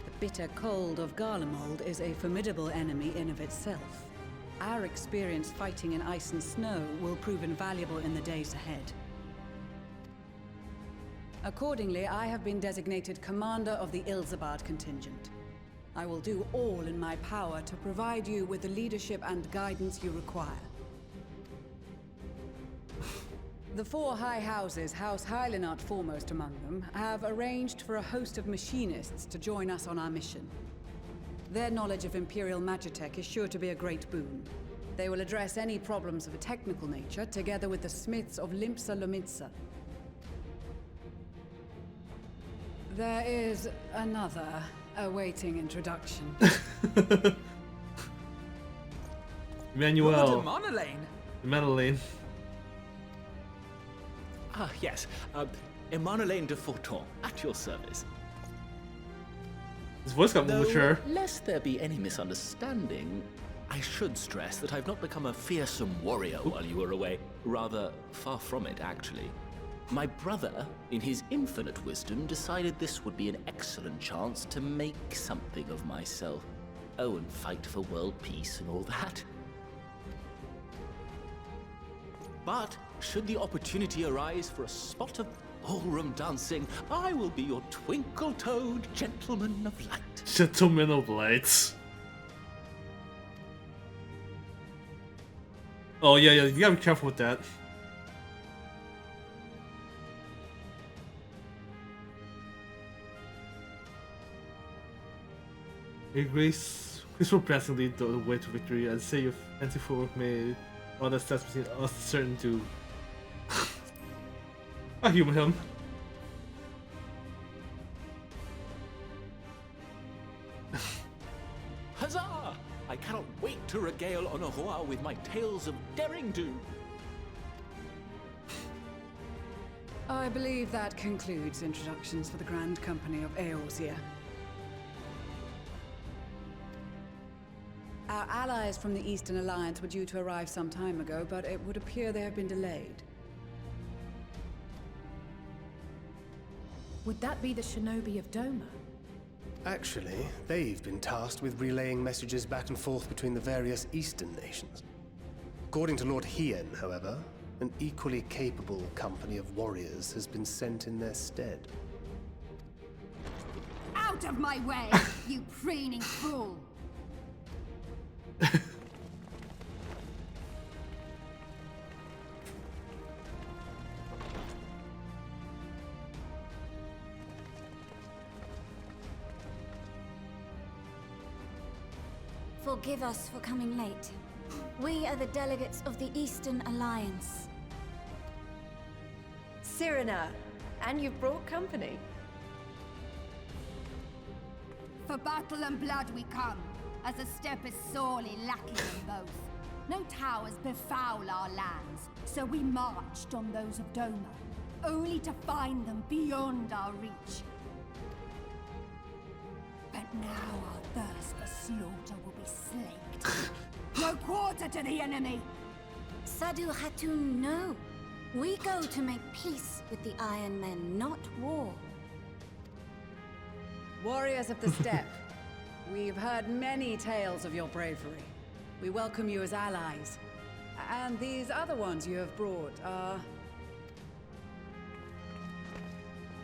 The bitter cold of Garlemald is a formidable enemy in of itself. Our experience fighting in ice and snow will prove invaluable in the days ahead. Accordingly, I have been designated commander of the Ilzabard contingent. I will do all in my power to provide you with the leadership and guidance you require. The four high houses, House Hylinart foremost among them, have arranged for a host of machinists to join us on our mission. Their knowledge of Imperial Magitech is sure to be a great boon. They will address any problems of a technical nature, together with the smiths of Limpsa Lomitsa. There is another awaiting introduction. Emmanuel. Emmanuel. Ah, yes. Emmanuel de Forton, at your service. His voice got more mature. Lest there be any misunderstanding, I should stress that I've not become a fearsome warrior while you were away. Rather, far from it, actually. My brother, in his infinite wisdom, decided this would be an excellent chance to make something of myself. Oh, and fight for world peace and all that. But should the opportunity arise for a spot of ballroom dancing, I will be your twinkle-toed gentleman of light. Gentleman of light. Oh yeah, you gotta be careful with that. Grace will presently lead the way to victory, and say if Antifor may all the steps between us certain to I humor him. Huzzah! I cannot wait to regale Onohua with my tales of daring-do. I believe that concludes introductions for the Grand Company of Eorzea. Our allies from the Eastern Alliance were due to arrive some time ago, but it would appear they have been delayed. Would that be the shinobi of Doma? Actually, they've been tasked with relaying messages back and forth between the various Eastern nations. According to Lord Hien, however, an equally capable company of warriors has been sent in their stead. Out of my way, you preening fool! Forgive us for coming late. We are the delegates of the Eastern Alliance. Cyrena, and you've brought company. For battle and blood we come. as a step is sorely lacking in both. No towers befoul our lands, so we marched on those of Doma, only to find them beyond our reach. But now our thirst for slaughter will be slaked. No quarter to the enemy! Sadu Hatun, no. We go to make peace with the Iron Men, not war. Warriors of the Steppe, we've heard many tales of your bravery. We welcome you as allies. And these other ones you have brought are...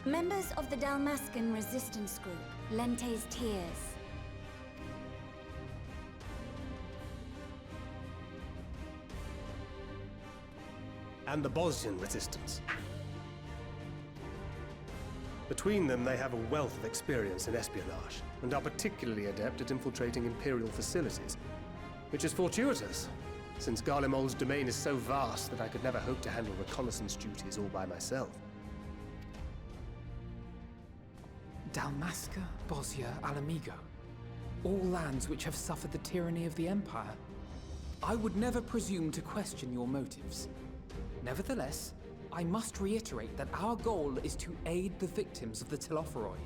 Members of the Dalmascan resistance group, Lente's Tears. And the Bosnian resistance. Between them, they have a wealth of experience in espionage, and are particularly adept at infiltrating Imperial facilities, which is fortuitous, since Garlemald's domain is so vast that I could never hope to handle reconnaissance duties all by myself. Dalmasca, Bosnia, Alamigo. All lands which have suffered the tyranny of the Empire. I would never presume to question your motives. Nevertheless, I must reiterate that our goal is to aid the victims of the Telophoroi,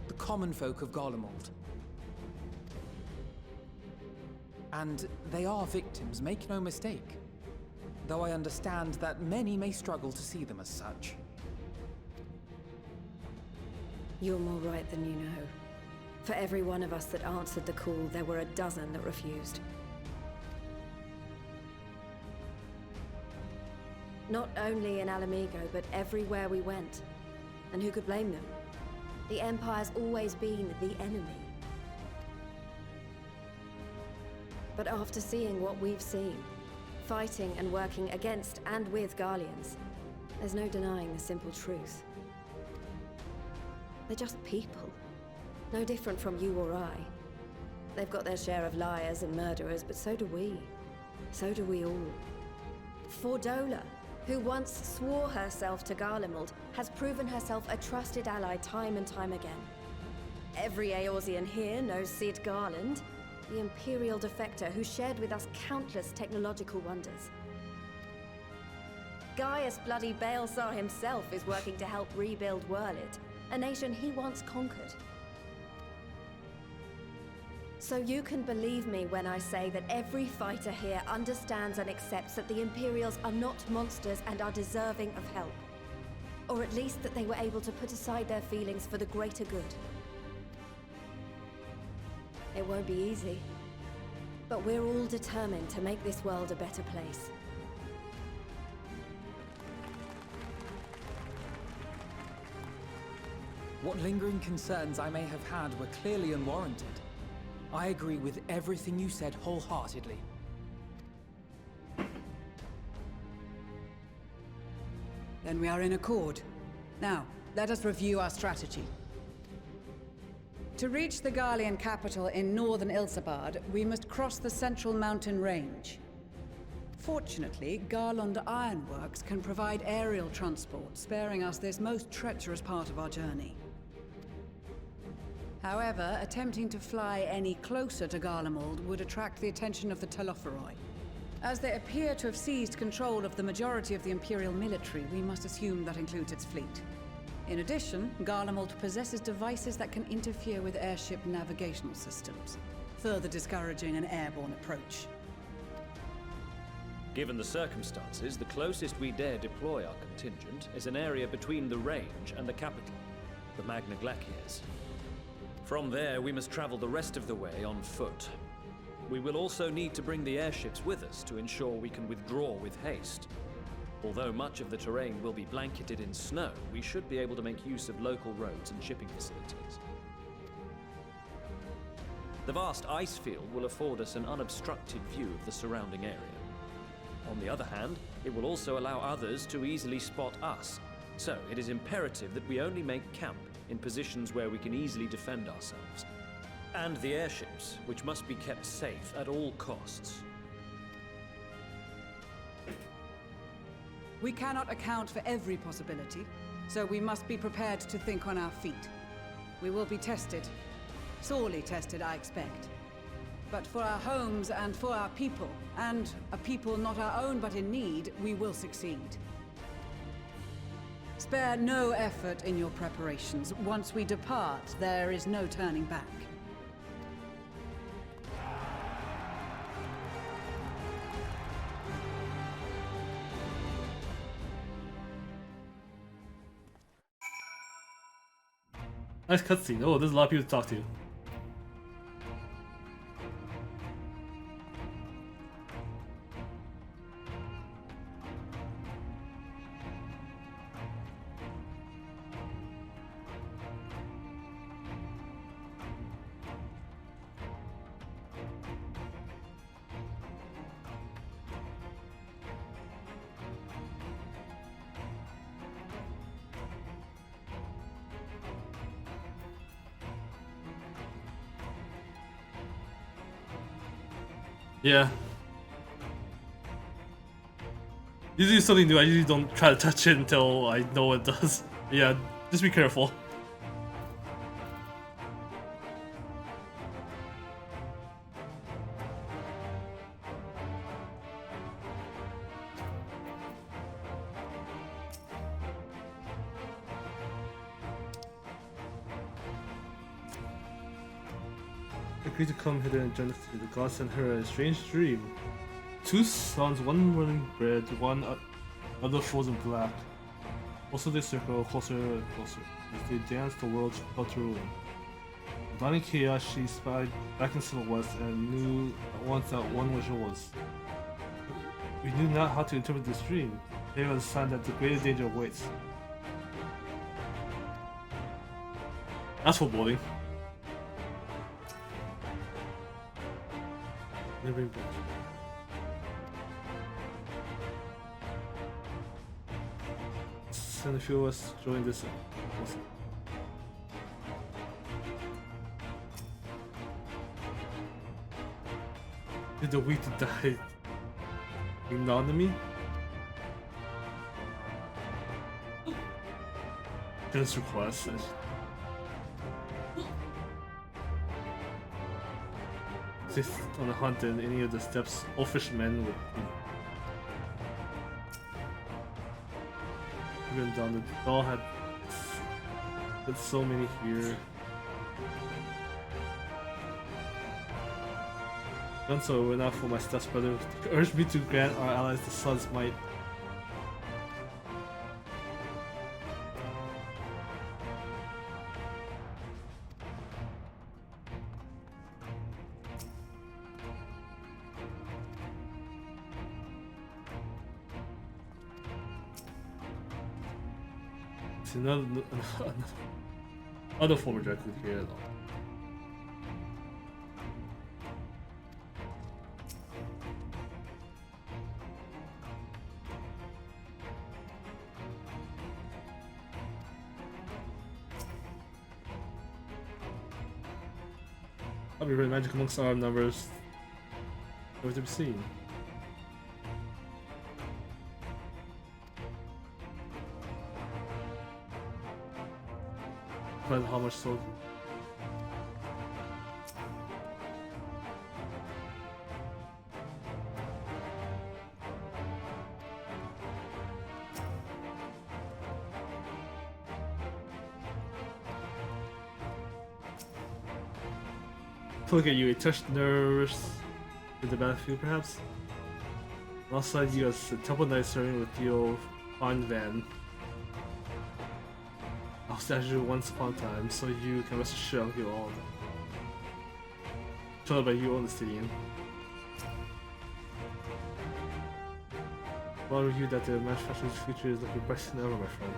the common folk of Garlemald. And they are victims, make no mistake. Though I understand that many may struggle to see them as such. You're more right than you know. For every one of us that answered the call, there were a dozen that refused. Not only in Alamigo, but everywhere we went. And who could blame them? The Empire's always been the enemy. But after seeing what we've seen, fighting and working against and with Garleans, there's no denying the simple truth. They're just people. No different from you or I. They've got their share of liars and murderers, but so do we. So do we all. Fordola, who once swore herself to Garlemald, has proven herself a trusted ally time and time again. Every Eorzean here knows Cid Garland, the Imperial defector who shared with us countless technological wonders. Gaius bloody Baelsar himself is working to help rebuild Wurlid, a nation he once conquered. So you can believe me when I say that every fighter here understands and accepts that the Imperials are not monsters and are deserving of help. Or at least that they were able to put aside their feelings for the greater good. It won't be easy, but we're all determined to make this world a better place. What lingering concerns I may have had were clearly unwarranted. I agree with everything you said wholeheartedly. Then we are in accord. Now, let us review our strategy. To reach the Garlean capital in northern Ilsabard, we must cross the central mountain range. Fortunately, Garlund Ironworks can provide aerial transport, sparing us this most treacherous part of our journey. However, attempting to fly any closer to Garlemald would attract the attention of the Telophoroi. As they appear to have seized control of the majority of the Imperial military, we must assume that includes its fleet. In addition, Garlemald possesses devices that can interfere with airship navigational systems, further discouraging an airborne approach. Given the circumstances, the closest we dare deploy our contingent is an area between the range and the capital, the Magna Glaciers. From there, we must travel the rest of the way on foot. We will also need to bring the airships with us to ensure we can withdraw with haste. Although much of the terrain will be blanketed in snow, we should be able to make use of local roads and shipping facilities. The vast ice field will afford us an unobstructed view of the surrounding area. On the other hand, it will also allow others to easily spot us, so it is imperative that we only make camp in positions where we can easily defend ourselves. And the airships, which must be kept safe at all costs. We cannot account for every possibility, so we must be prepared to think on our feet. We will be tested. Sorely tested, I expect. but for our homes and for our people, and a people not our own but in need, we will succeed. Spare no effort in your preparations. Once we depart, there is no turning back. Nice cutscene. Oh, there's a lot of people to talk to. Yeah. Usually something new, I usually don't try to touch it until I know what it does. Yeah, just be careful. Agreed to come hither and join us. The gods sent her a strange dream. 2 suns, one running red, one other frozen black. Also they circle closer and closer. As they danced, the world fell to ruin. Blinding chaos, she spied back into the west and knew at once that one was yours. We knew not how to interpret this dream. They was a sign that the greatest danger awaits. That's foreboding. Never back. Send a few of us to join this. Awesome. Did the weak to die ignominy? Just request. On a hunt in any of the steps, elfish men would be even down. The doll had so many here. Done so were not for my steps, brother. Urged me to grant our allies the sun's might. Another former Dracula here at all. I'll be really magic amongst our numbers. Never to be seen. But how much so? Look at you, it touched nerves in the battlefield perhaps? Alongside you as a temple knight serving with Theo Van Van. I'll stash you once upon a time, so you can rest assured I'll give all of them. Told by you own the city. Well, I'll review that the manufacturer's future is looking brighter than ever, my friend.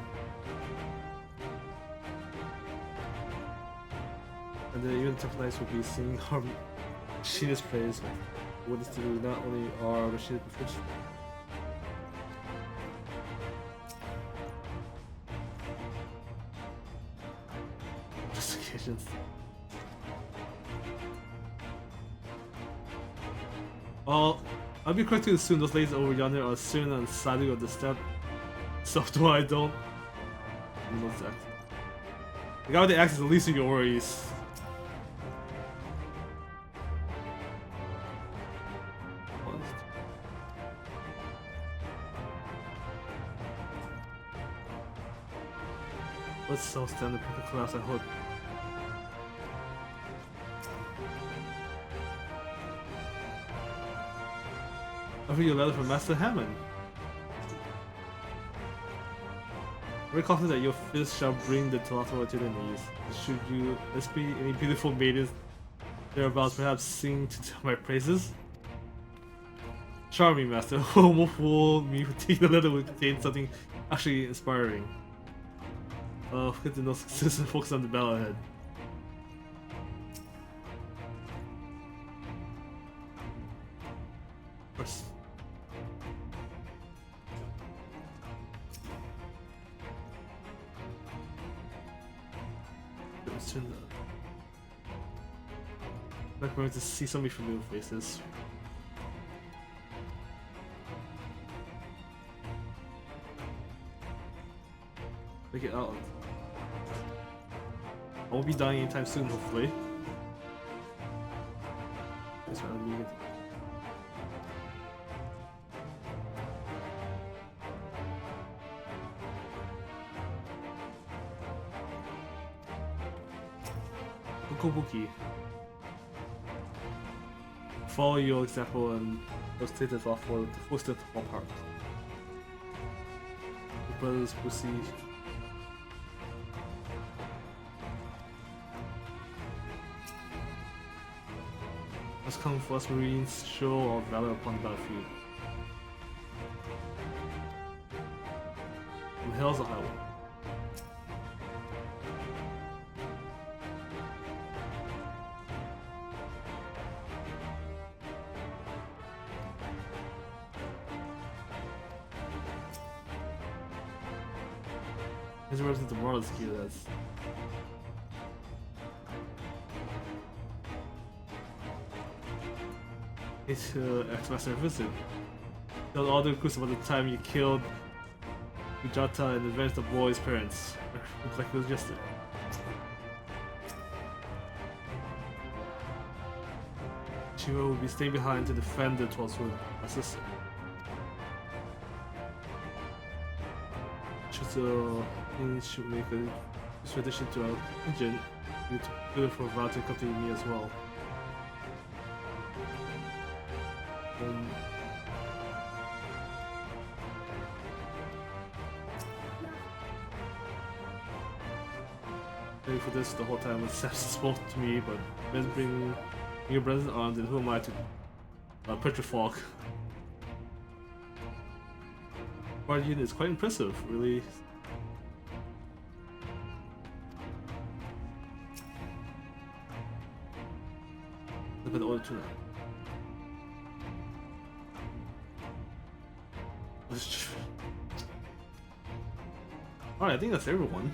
And then even the Temple Knights will be singing our machinist praise. What is to do not only our machinist but justifications. Well, I'll be quick to assume those ladies over yonder are soon on the side of the step. So do I don't. The guy with the axe is the least of your worries. Let's so stand the perfect collapse, I hope. I think your letter from Master Hammond. Very confident that your fist shall bring the Telatoro to their knees. Should you be any beautiful maidens thereabouts perhaps sing to my praises? Charming, Master. Won't fool me who think the letter would contain something actually inspiring. Forget to no success and focus on the battle ahead. Of course. I'm going to see so many familiar faces. Make it out. I won't be dying anytime soon, hopefully. That's what I'm needed. Kokobuki. Follow your example and those stated off for the full step of our part. The brothers proceed. Must come for us Marines, show our valor upon the battlefield. From hell's a highway. Here's where the morals gear that's. It's ex-master visit. Tell all the recruits about the time you killed Ujata and avenged the boy's parents. Looks like it was yesterday. Shiro will be staying behind to defend the 12th with my sister. Should make a addition to our engine. You good for Val to accompany me as well. Waiting for this the whole time when Sam spoke to me, but then bring your brothers armed, and who am I to petrifog? Guardian is quite impressive, really. Look at the order tuna. Alright, I think that's everyone.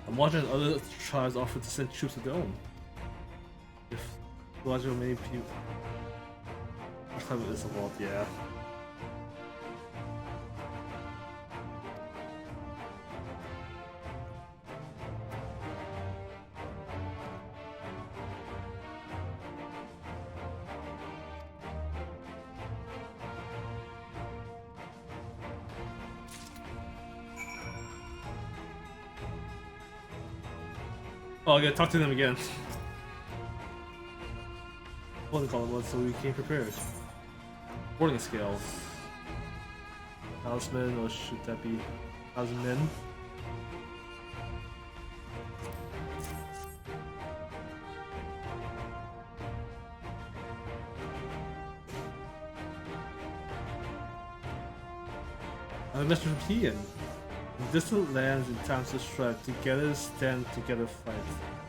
I'm watching other tribes offer to send troops of their own. If watching many people. What time is it about? Yeah. Oh, I gotta talk to them again. What call it was, so we came prepared. Boarding scales. Talisman, or should that be 1,000 men? A message from Tian. In distant lands and times of strife, together stand, together fight.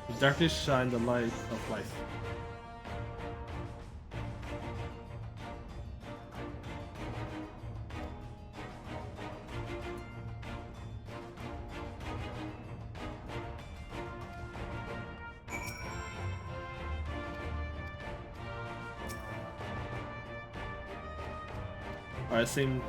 In darkness shine the light of life. Alright, same.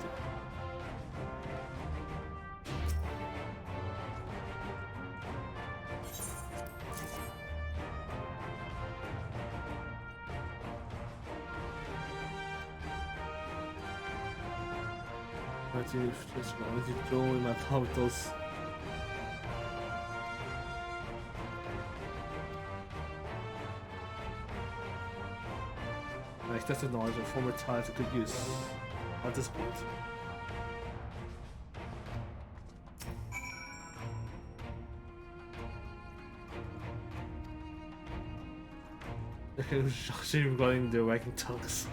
I think just wanted to join my top with those. My extensive knowledge of former ties to good use at this point. Actually regarding the wagging tongues.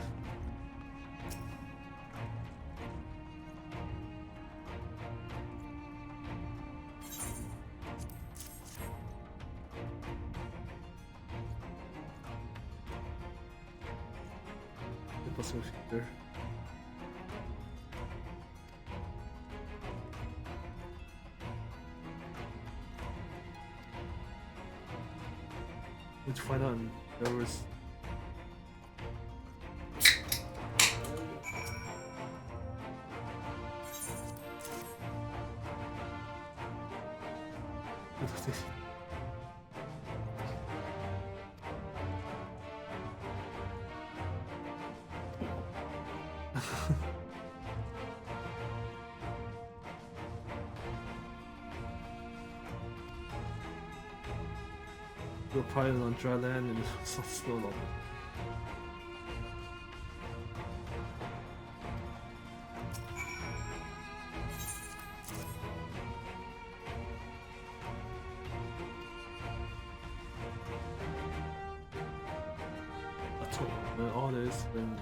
Impossible feature. Need to find out if there was We're probably on dry land and it's not slow level. That's what all this then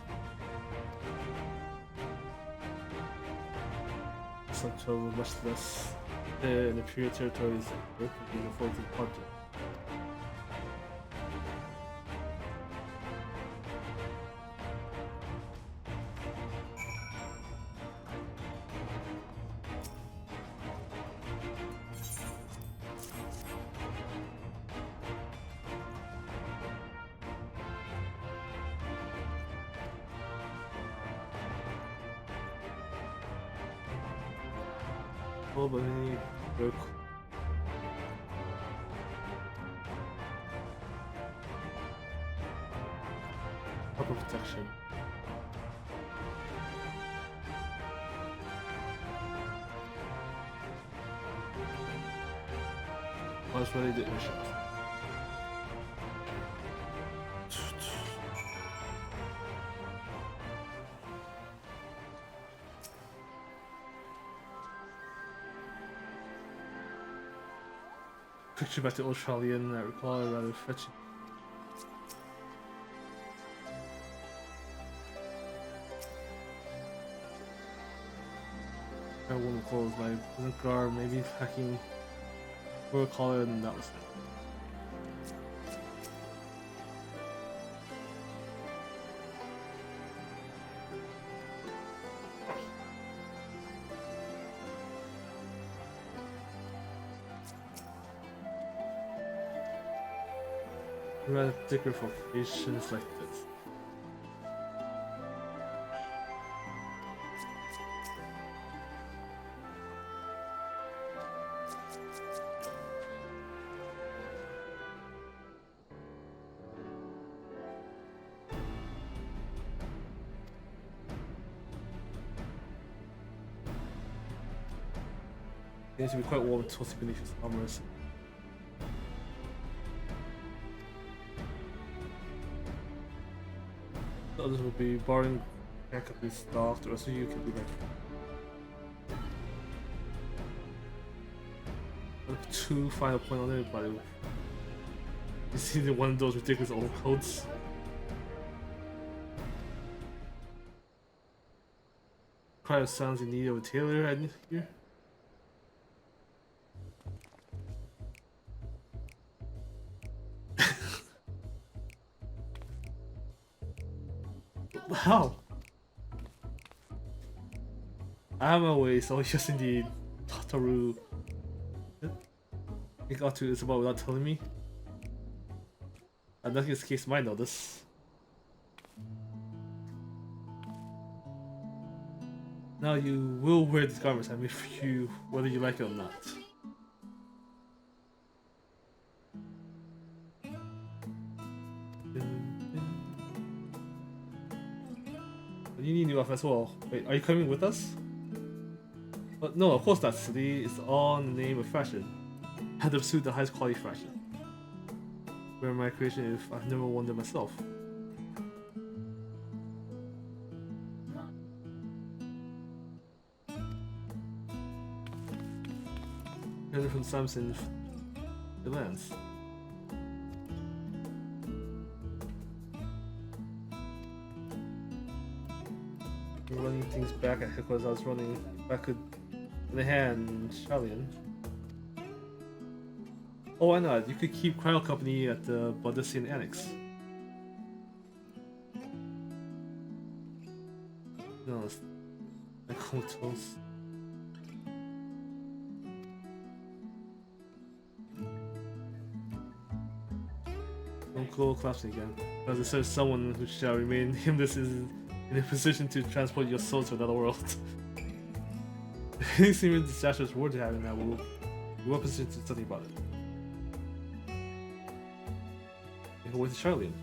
some trouble much less in the pure territories that could be afforded to the project. But we need work. Proper protection. That's really the issue. Picture back to Australian, I recall rather fetching. I wouldn't close my present guard, maybe hacking for a collar, and that was it. Rather thicker formations like this. It needs to be quite warm to toasty beneath his armors. The others will be barring back up his staff, the rest of you can be like 2 final point on it, but you see the one of those ridiculous old codes. Cry of sounds in need of a tailor I need here. Wow! I'm away, so just indeed Tataru. He got to Isabel without telling me. And that's his case might know this. Now you will wear these garments, I mean for you, whether you like it or not. You need new outfit as well. Wait, are you coming with us? But no, of course not, city. It's all in the name of fashion. I had to pursue the highest quality fashion. Where my creation if I've never worn them myself? Headed from Samson, the lands. Running things back at headquarters, I was running back in the hand, Shalian. Oh, why not? You could keep Cryo Company at the Baldician Annex. No, it's like hotels. Don't go collapsing again. Because it says someone who shall remain nameless is in a position to transport your soul to another world. Any seeming disastrous word to have in that world, you are positioned to do something about it. You can wait to Charlene.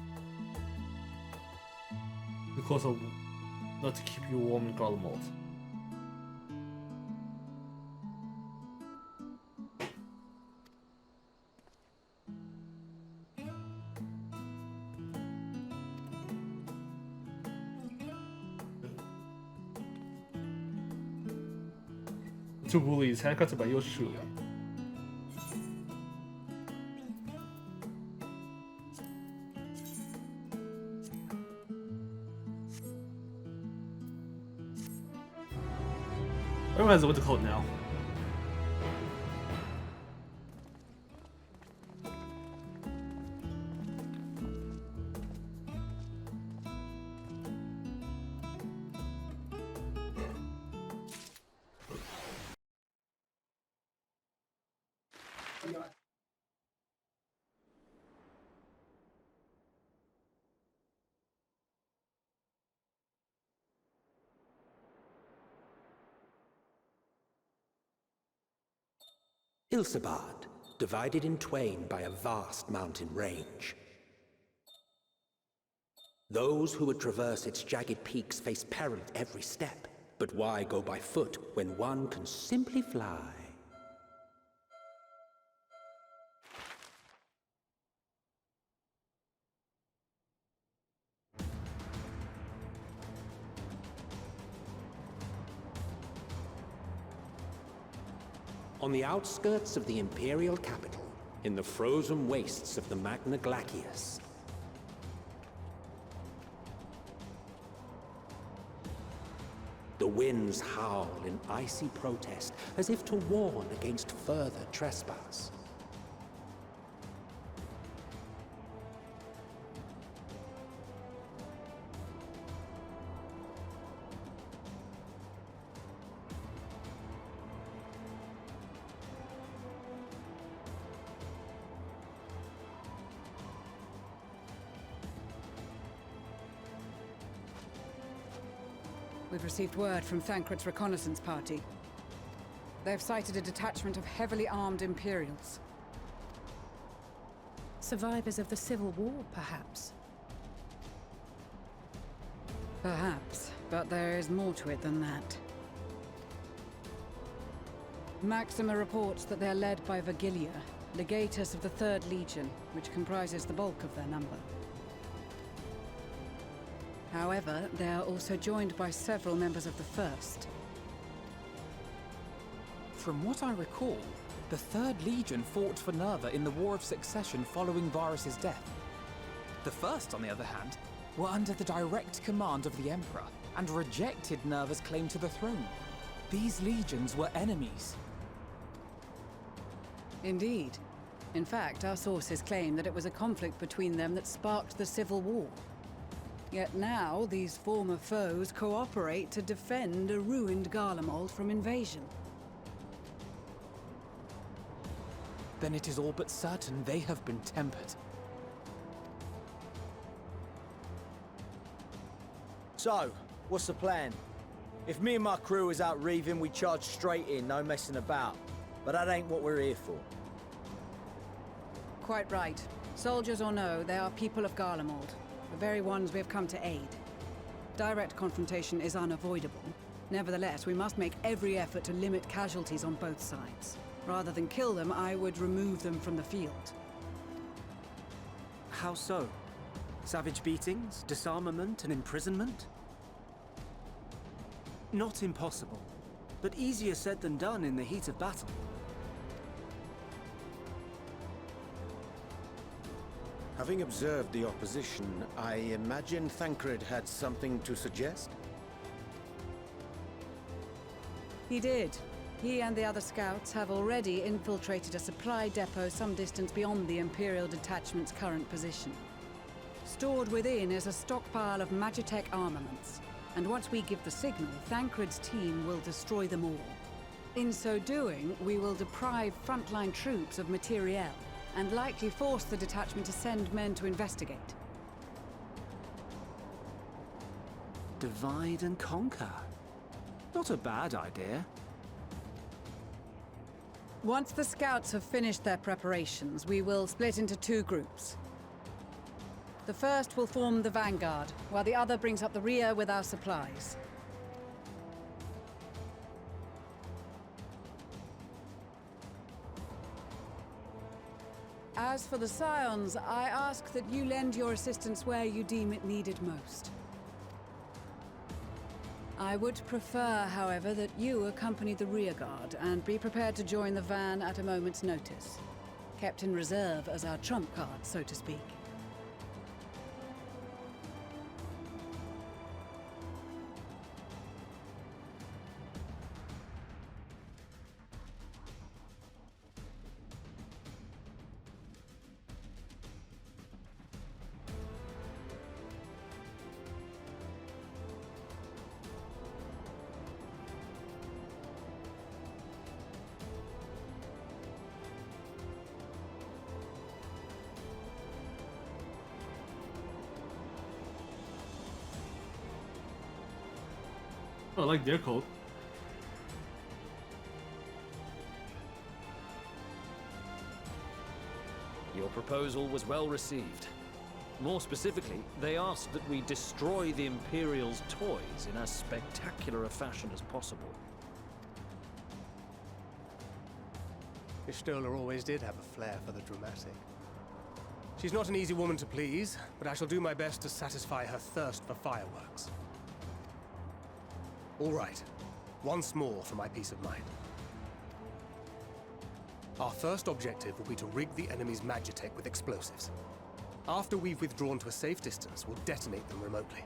Because of not to keep you warm in Garlemald. Two bullies handcrafted by yours truly. Everyone has a winter coat now. Ilsabad, divided in twain by a vast mountain range. Those who would traverse its jagged peaks face peril at every step. But why go by foot when one can simply fly? On the outskirts of the Imperial capital, in the frozen wastes of the Magna Glacius, the winds howl in icy protest, as if to warn against further trespass. We've received word from Thancred's reconnaissance party. They've sighted a detachment of heavily armed Imperials. Survivors of the Civil War, perhaps? Perhaps, but there is more to it than that. Maxima reports that they're led by Vergilia, legatus of the 3rd Legion, which comprises the bulk of their number. However, they are also joined by several members of the 1st. From what I recall, the 3rd Legion fought for Nerva in the War of Succession following Varus's death. The 1st, on the other hand, were under the direct command of the Emperor and rejected Nerva's claim to the throne. These legions were enemies. Indeed. In fact, our sources claim that it was a conflict between them that sparked the Civil War. Yet now, these former foes cooperate to defend a ruined Garlemald from invasion. Then it is all but certain they have been tempered. So, what's the plan? If me and my crew is out reaving, we charge straight in, no messing about. But that ain't what we're here for. Quite right. Soldiers or no, they are people of Garlemald. The very ones we have come to aid. Direct confrontation is unavoidable, Nevertheless, we must make every effort to limit casualties on both sides. Rather than kill them, I would remove them from the field. How so? Savage beatings, disarmament, and imprisonment? Not impossible, but easier said than done in the heat of battle. Having observed the opposition, I imagine Thancred had something to suggest? He did. He and the other scouts have already infiltrated a supply depot some distance beyond the Imperial Detachment's current position. Stored within is a stockpile of Magitech armaments, and once we give the signal, Thancred's team will destroy them all. In so doing, we will deprive frontline troops of materiel, and likely force the detachment to send men to investigate. Divide and conquer. Not a bad idea. Once the scouts have finished their preparations, we will split into two groups. The first will form the vanguard, while the other brings up the rear with our supplies. As for the Scions, I ask that you lend your assistance where you deem it needed most. I would prefer, however, that you accompany the rearguard and be prepared to join the van at a moment's notice. Kept in reserve as our trump card, so to speak. Oh, I like their code. Your proposal was well received. More specifically, they asked that we destroy the Imperial's toys in as spectacular a fashion as possible. Ishtola always did have a flair for the dramatic. She's not an easy woman to please, but I shall do my best to satisfy her thirst for fireworks. All right, once more for my peace of mind. Our first objective will be to rig the enemy's Magitech with explosives. After we've withdrawn to a safe distance, we'll detonate them remotely.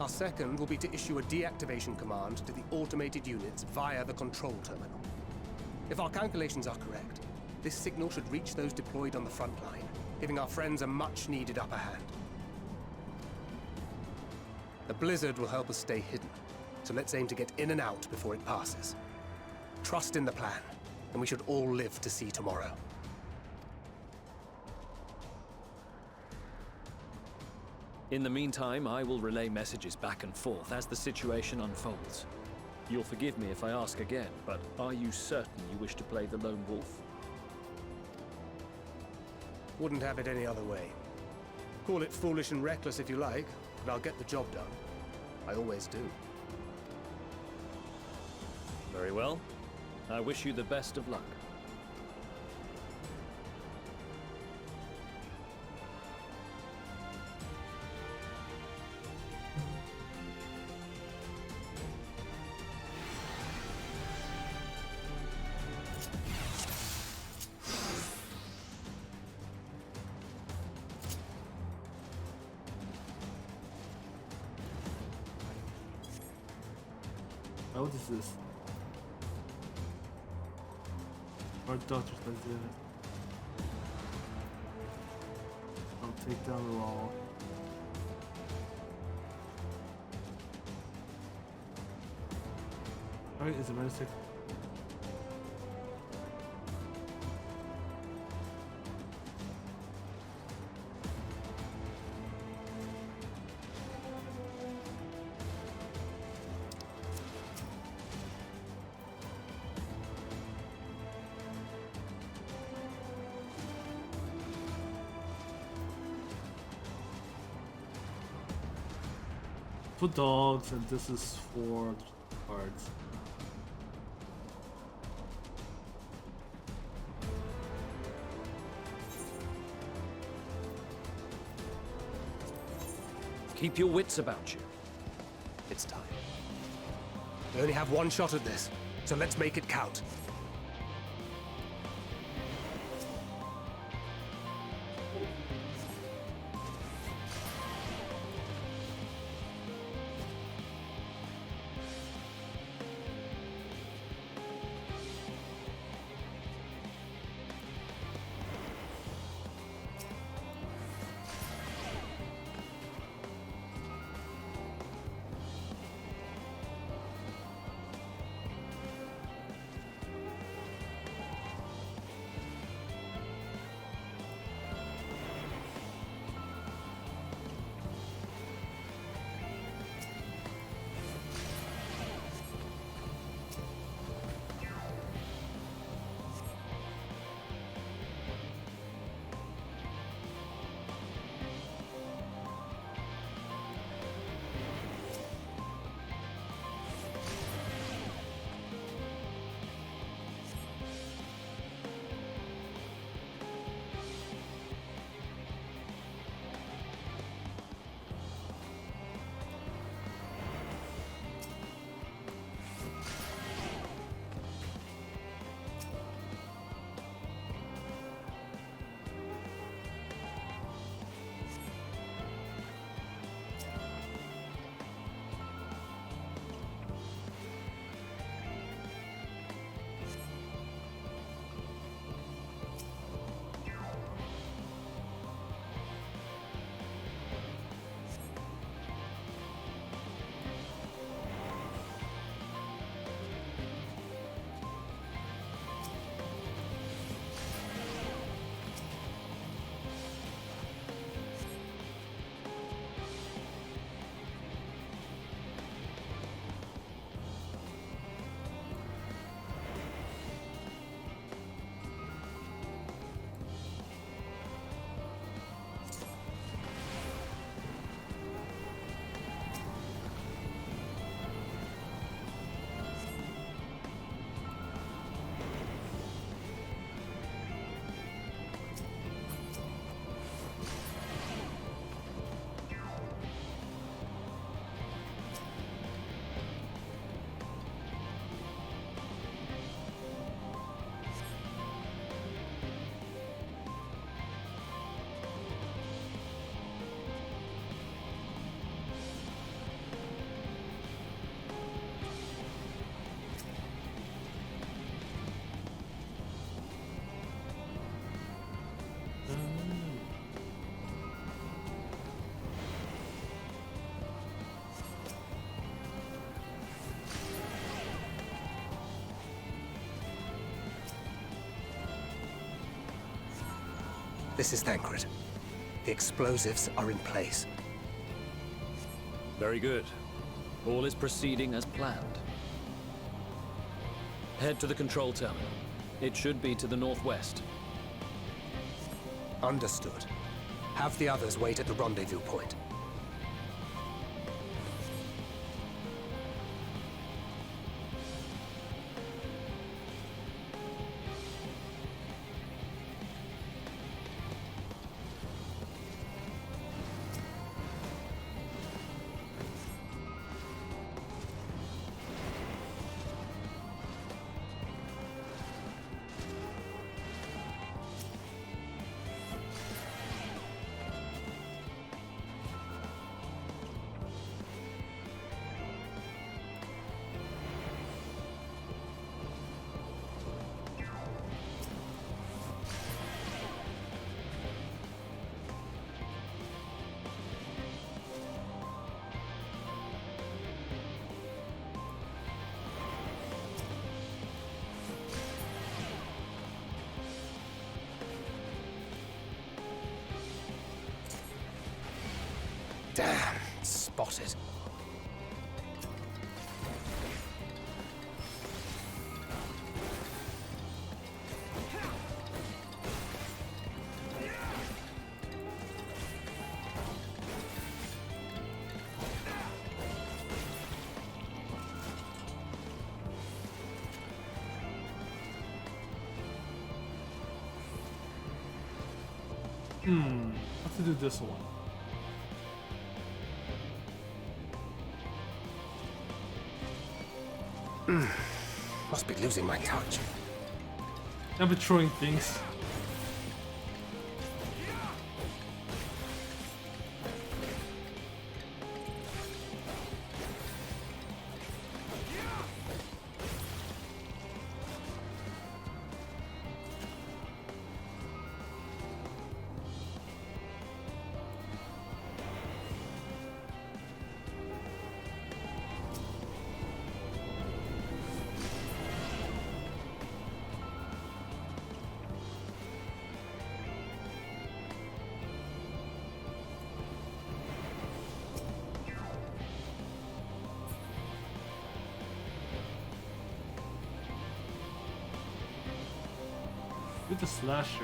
Our second will be to issue a deactivation command to the automated units via the control terminal. If our calculations are correct, this signal should reach those deployed on the front line, giving our friends a much-needed upper hand. The blizzard will help us stay hidden, so let's aim to get in and out before it passes. Trust in the plan, and we should all live to see tomorrow. In the meantime, I will relay messages back and forth as the situation unfolds. You'll forgive me if I ask again, but are you certain you wish to play the lone wolf? Wouldn't have it any other way. Call it foolish and reckless if you like, but I'll get the job done. I always do. Very well. I wish you the best of luck. Oh, what is this? Our doctor's been doing it. I'll take down the wall. Alright, is it medicine? for dogs, and this is for cards. Keep your wits about you. It's time. We only have one shot at this, so let's make it count. This is Thancred. The explosives are in place. Very good. All is proceeding as planned. Head to the control terminal. It should be to the northwest. Understood. Have the others wait at the rendezvous point. Damn, spotted. How to do this one? Must be losing my touch. I've been throwing things. With the slasher.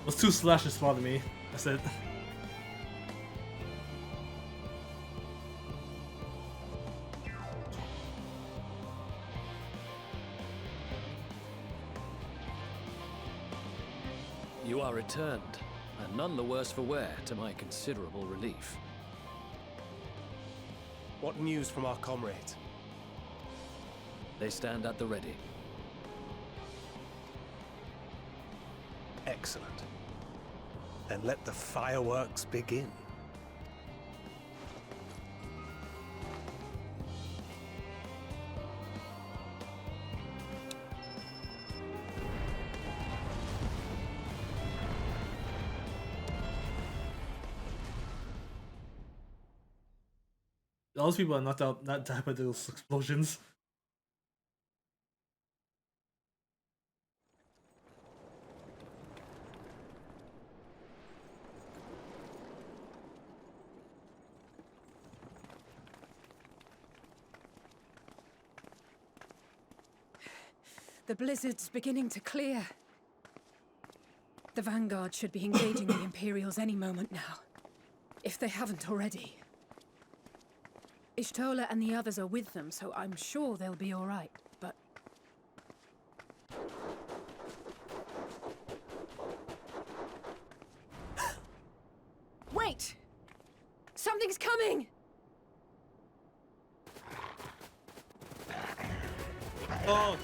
Those two slashes bothered me. That's it. You are returned, and none the worse for wear, to my considerable relief. What news from our comrades? They stand at the ready. Excellent. Then let the fireworks begin. Those people are not that type of those explosions. The blizzard's beginning to clear. The Vanguard should be engaging the Imperials any moment now, if they haven't already. Ishtola and the others are with them, so I'm sure they'll be all right, but... Wait! Something's coming! Oh!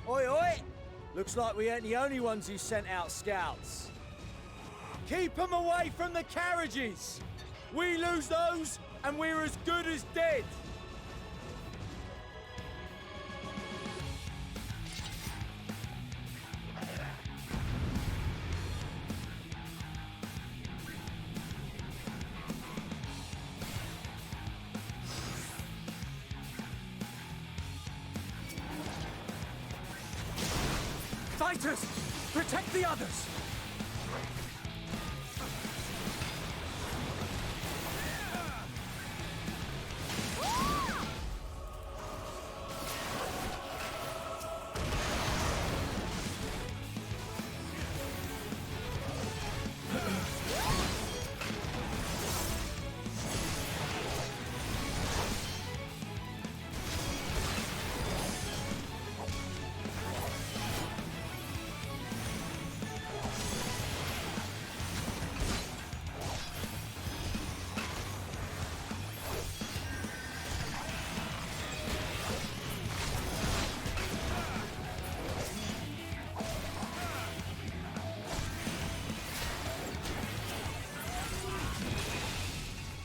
Oi, oi! Looks like we ain't the only ones who sent out scouts. Keep them away from the carriages! We lose those, and we're as good as dead! Fighters! Protect the others!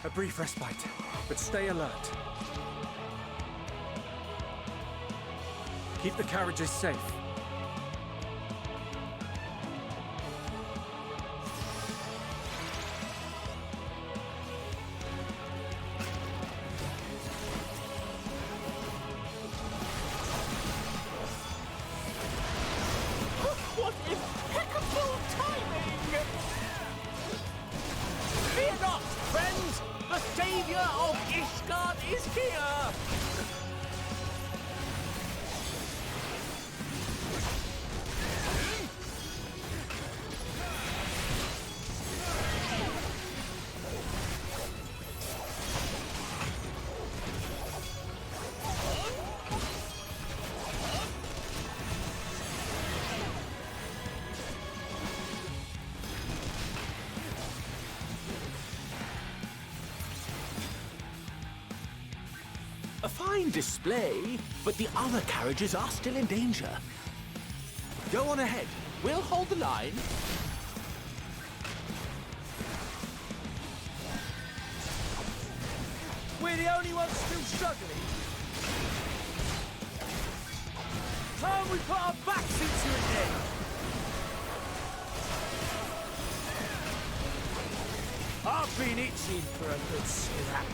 A brief respite, but stay alert. Keep the carriages safe. What impeccable timing! Fear not, friends! The savior of Ishgard is here! A fine display, but the other carriages are still in danger. Go on ahead. We'll hold the line. We're the only ones still struggling. Time we put our backs into it then. I've been itching for a good scrap.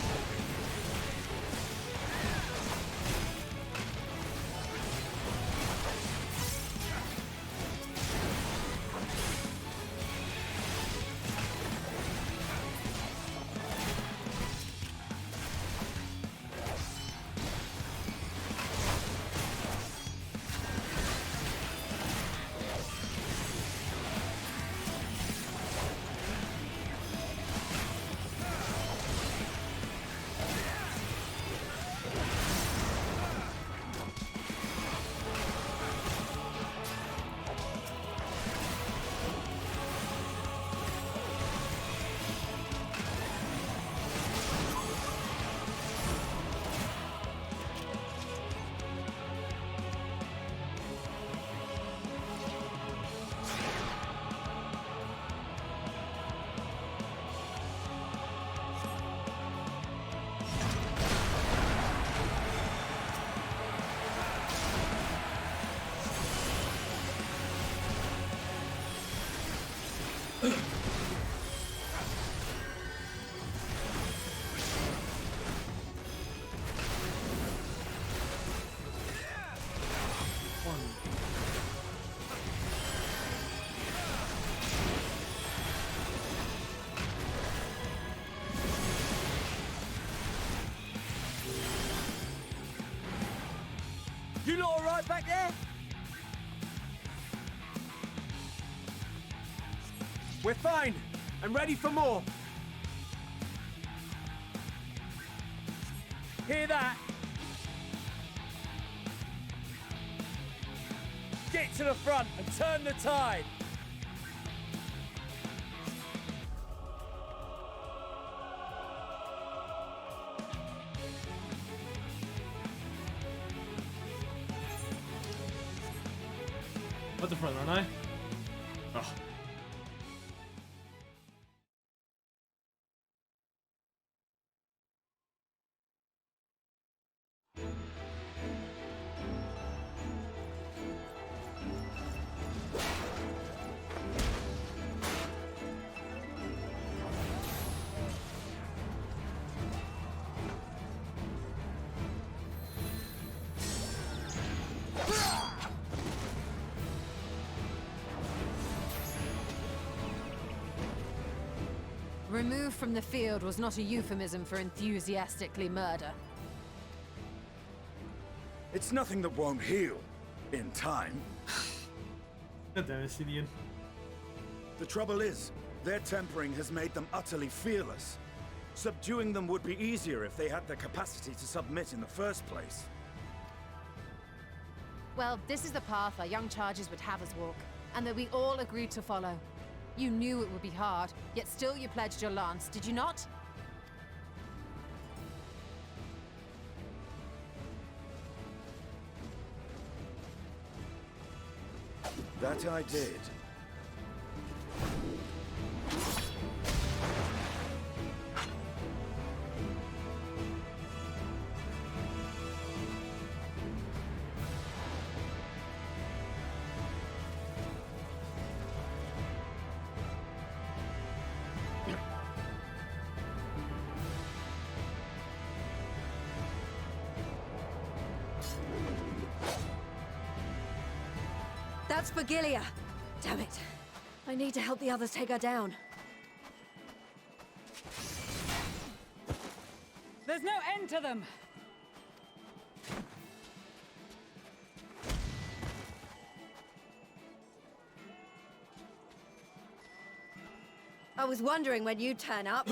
You lot all right back there? We're fine, and ready for more. Hear that? Get to the front and turn the tide. At the front, aren't I? Oh. Removed from the field was not a euphemism for enthusiastically murder. It's nothing that won't heal in time. God damn it, Sidian. The trouble is, their tempering has made them utterly fearless. Subduing them would be easier if they had the capacity to submit in the first place. Well, this is the path our young charges would have us walk, and that we all agreed to follow. You knew it would be hard, yet still you pledged your lance, did you not? That I did. That's Vergilia. Damn it. I need to help the others take her down. There's no end to them! I was wondering when you'd turn up.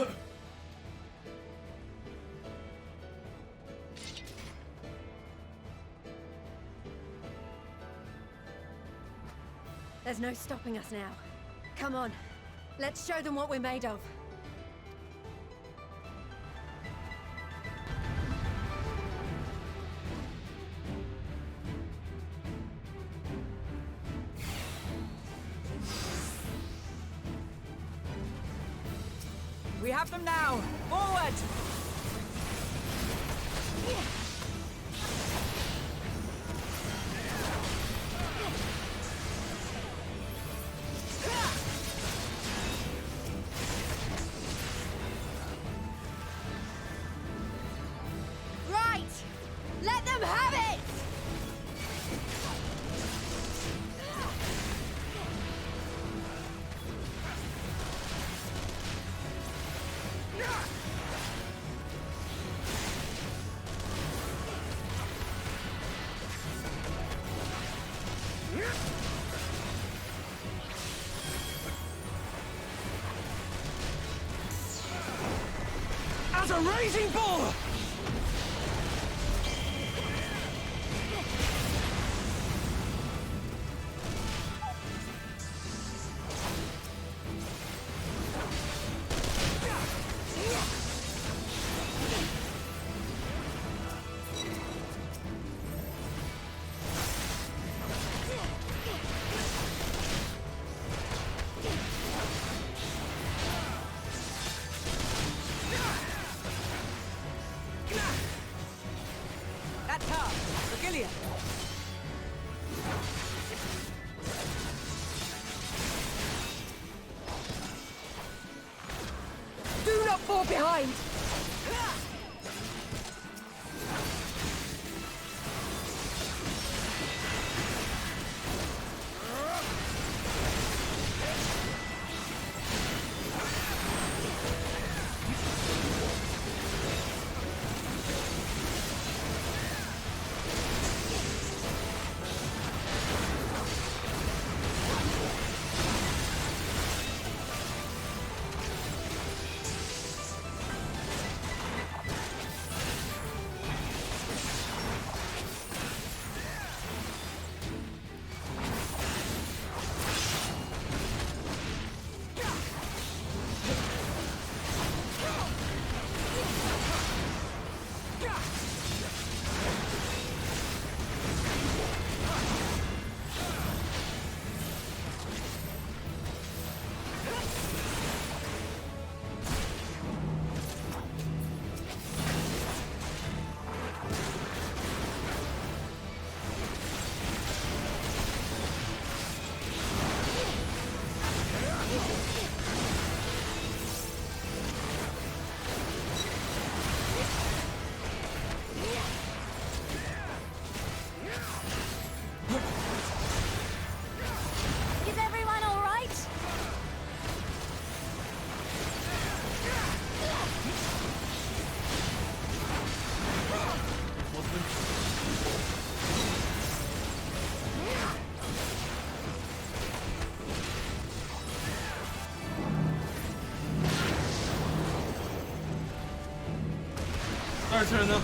There's no stopping us now. Come on, let's show them what we're made of. We have them now! Forward! Right! Let them have it! As a raging bull! That's her! Vergilia! Do not fall behind! Is everyone all right? Our turn now.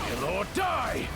Kill or die!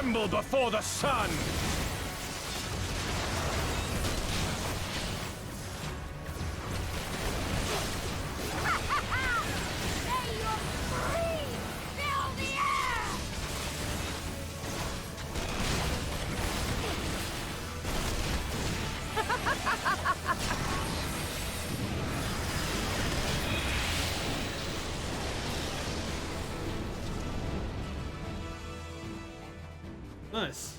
tremble before the sun! Nice.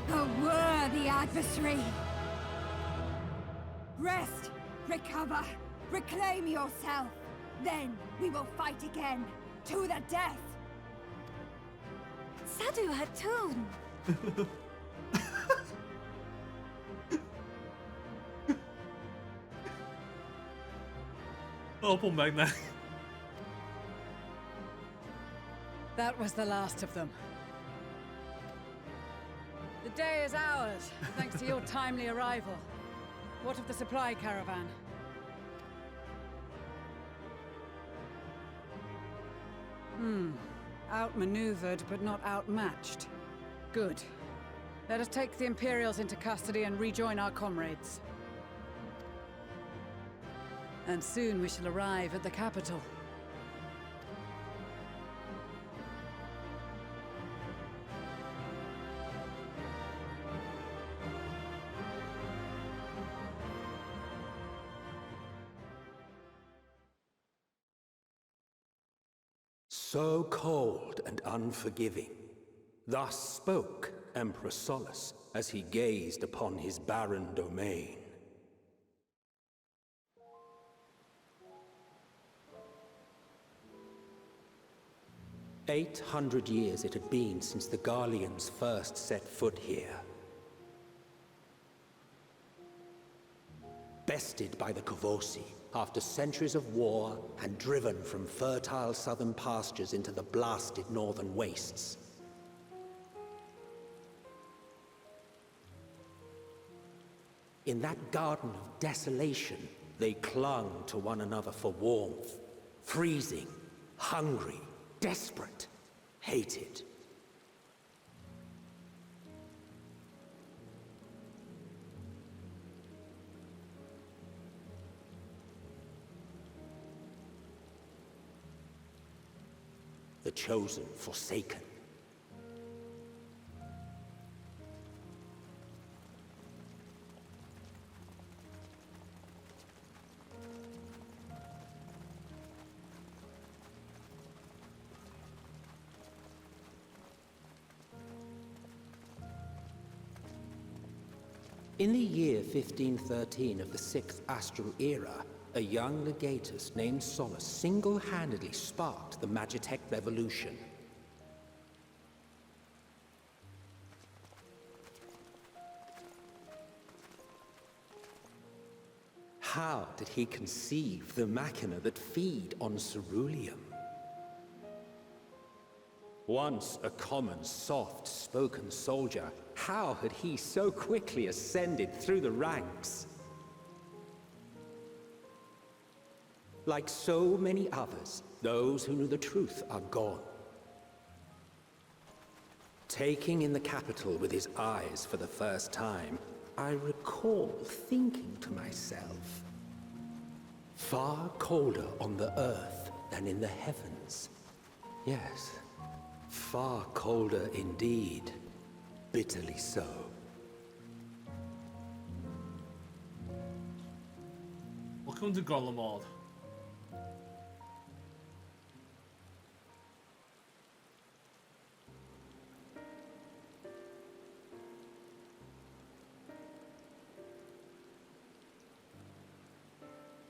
A worthy adversary! Rest, recover, reclaim yourself. Then we will fight again, to the death! Sadu Hatun! Oh, poor Magna. That was the last of them. The day is ours, thanks to your timely arrival. What of the supply caravan? Outmaneuvered, but not outmatched. Good. Let us take the Imperials into custody and rejoin our comrades. And soon we shall arrive at the capital. So cold and unforgiving. Thus spoke Emperor Solus as he gazed upon his barren domain. "800 years it had been since the Garleans first set foot here. Bested by the Kavosi, after centuries of war and driven from fertile southern pastures into the blasted northern wastes. In that garden of desolation, they clung to one another for warmth, freezing, hungry, desperate, hated. The chosen forsaken. In the year 1513 of the 6th Astral Era, a young legatus named Solus single-handedly sparked the Magitech Revolution. How did he conceive the machina that feed on ceruleum? Once a common, soft-spoken soldier, how had he so quickly ascended through the ranks? Like so many others, those who knew the truth are gone. Taking in the capital with his eyes for the first time, I recall thinking to myself, far colder on the earth than in the heavens. Yes, far colder indeed, bitterly so. Welcome to Garlemald.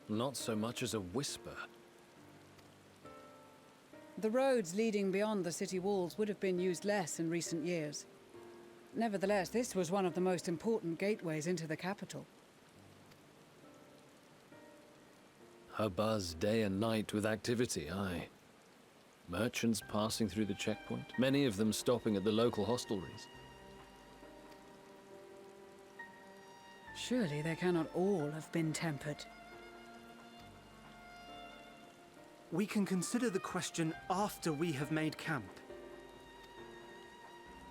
Not so much as a whisper. The roads leading beyond the city walls would have been used less in recent years. Nevertheless, this was one of the most important gateways into the capital. A buzz day and night with activity, aye. Merchants passing through the checkpoint, many of them stopping at the local hostelries. Surely they cannot all have been tempered. We can consider the question after we have made camp.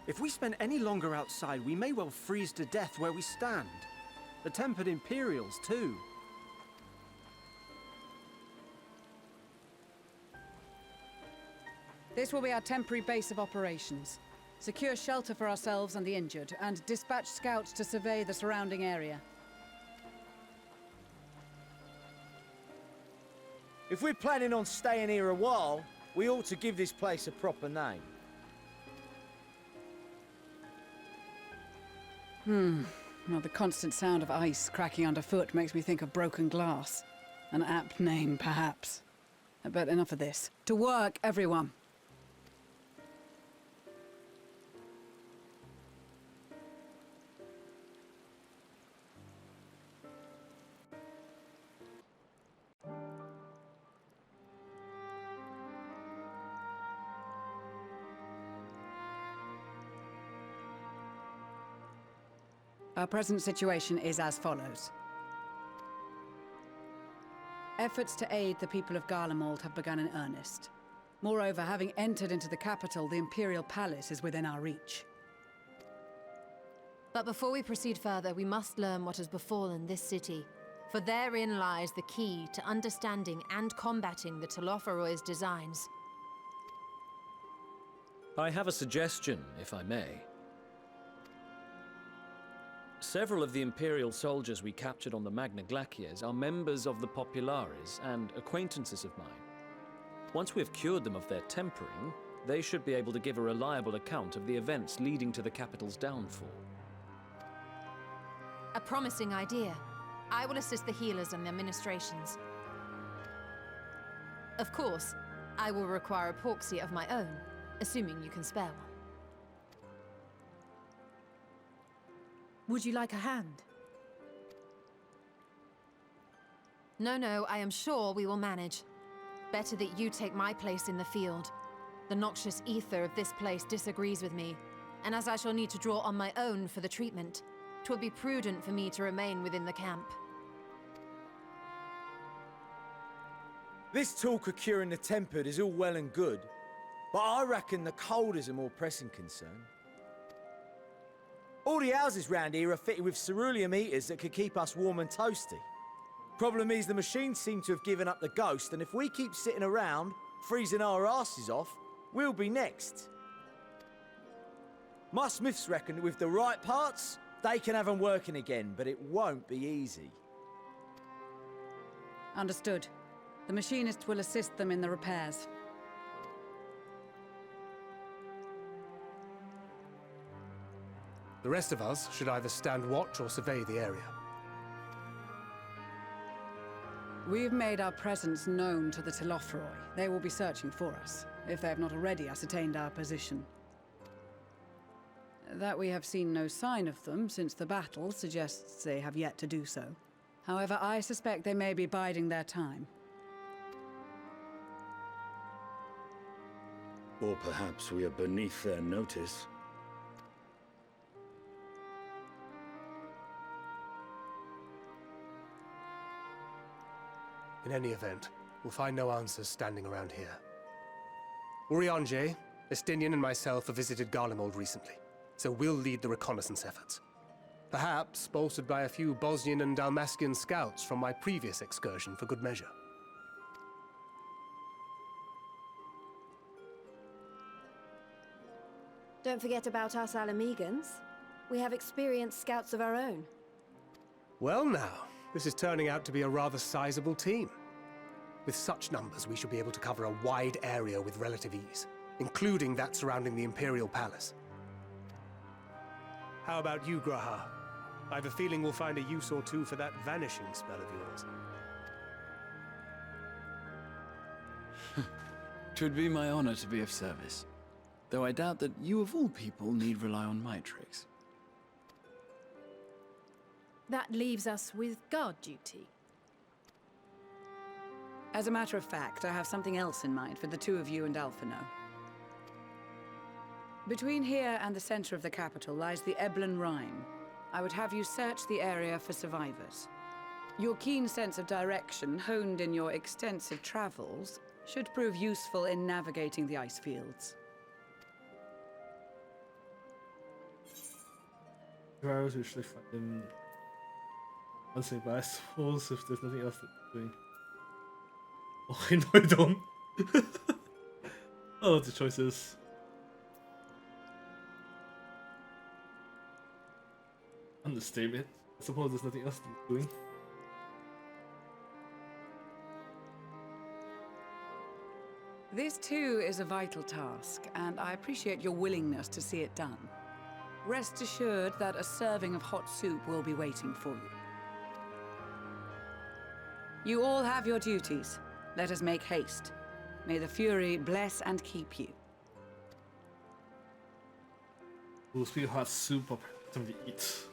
If we spend any longer outside, we may well freeze to death where we stand. The tempered Imperials, too. This will be our temporary base of operations. Secure shelter for ourselves and the injured, and dispatch scouts to survey the surrounding area. If we're planning on staying here a while, we ought to give this place a proper name. Well, the constant sound of ice cracking underfoot makes me think of broken glass. An apt name, perhaps. But enough of this. To work, everyone! Our present situation is as follows. Efforts to aid the people of Garlemald have begun in earnest. Moreover, having entered into the capital, the Imperial Palace is within our reach. But before we proceed further, we must learn what has befallen this city, for therein lies the key to understanding and combating the Telophoroid's designs. I have a suggestion, if I may. Several of the Imperial soldiers we captured on the Magna Glaciers are members of the Populares and acquaintances of mine. Once we have cured them of their tempering, they should be able to give a reliable account of the events leading to the capital's downfall. A promising idea. I will assist the healers and their ministrations. Of course, I will require a proxy of my own, assuming you can spare one. Would you like a hand? No, I am sure we will manage. Better that you take my place in the field. The noxious ether of this place disagrees with me, and as I shall need to draw on my own for the treatment, 'twill be prudent for me to remain within the camp. This talk of curing the tempered is all well and good, but I reckon the cold is a more pressing concern. All the houses round here are fitted with ceruleum heaters that could keep us warm and toasty. Problem is, the machines seem to have given up the ghost, and if we keep sitting around, freezing our asses off, we'll be next. My smiths reckon that with the right parts, they can have them working again, but it won't be easy. Understood. The machinists will assist them in the repairs. The rest of us should either stand watch or survey the area. We've made our presence known to the Telophoroi. They will be searching for us, if they have not already ascertained our position. That we have seen no sign of them since the battle suggests they have yet to do so. However, I suspect they may be biding their time. Or perhaps we are beneath their notice. In any event, we'll find no answers standing around here. Urianger, Estinian and myself have visited Garlemald recently, so we'll lead the reconnaissance efforts. Perhaps bolstered by a few Bosnian and Dalmatian scouts from my previous excursion for good measure. Don't forget about us Alamegans. We have experienced scouts of our own. Well now, this is turning out to be a rather sizable team. With such numbers, we should be able to cover a wide area with relative ease, including that surrounding the Imperial Palace. How about you, Graha? I have a feeling we'll find a use or two for that vanishing spell of yours. Twould be my honor to be of service. Though I doubt that you of all people need rely on my tricks. That leaves us with guard duty. As a matter of fact, I have something else in mind for the two of you and Alphino. Between here and the center of the capital lies the Eblan Rhine. I would have you search the area for survivors. Your keen sense of direction, honed in your extensive travels, should prove useful in navigating the ice fields. Survivors usually find them unseen, but I suppose if there's nothing else that they're doing. Oh, I know I don't. Oh, the choices. Understatement. I suppose there's nothing else they're doing. This too is a vital task, and I appreciate your willingness to see it done. Rest assured that a serving of hot soup will be waiting for you. You all have your duties. Let us make haste. May the Fury bless and keep you. We'll speak hot soup up something to eat.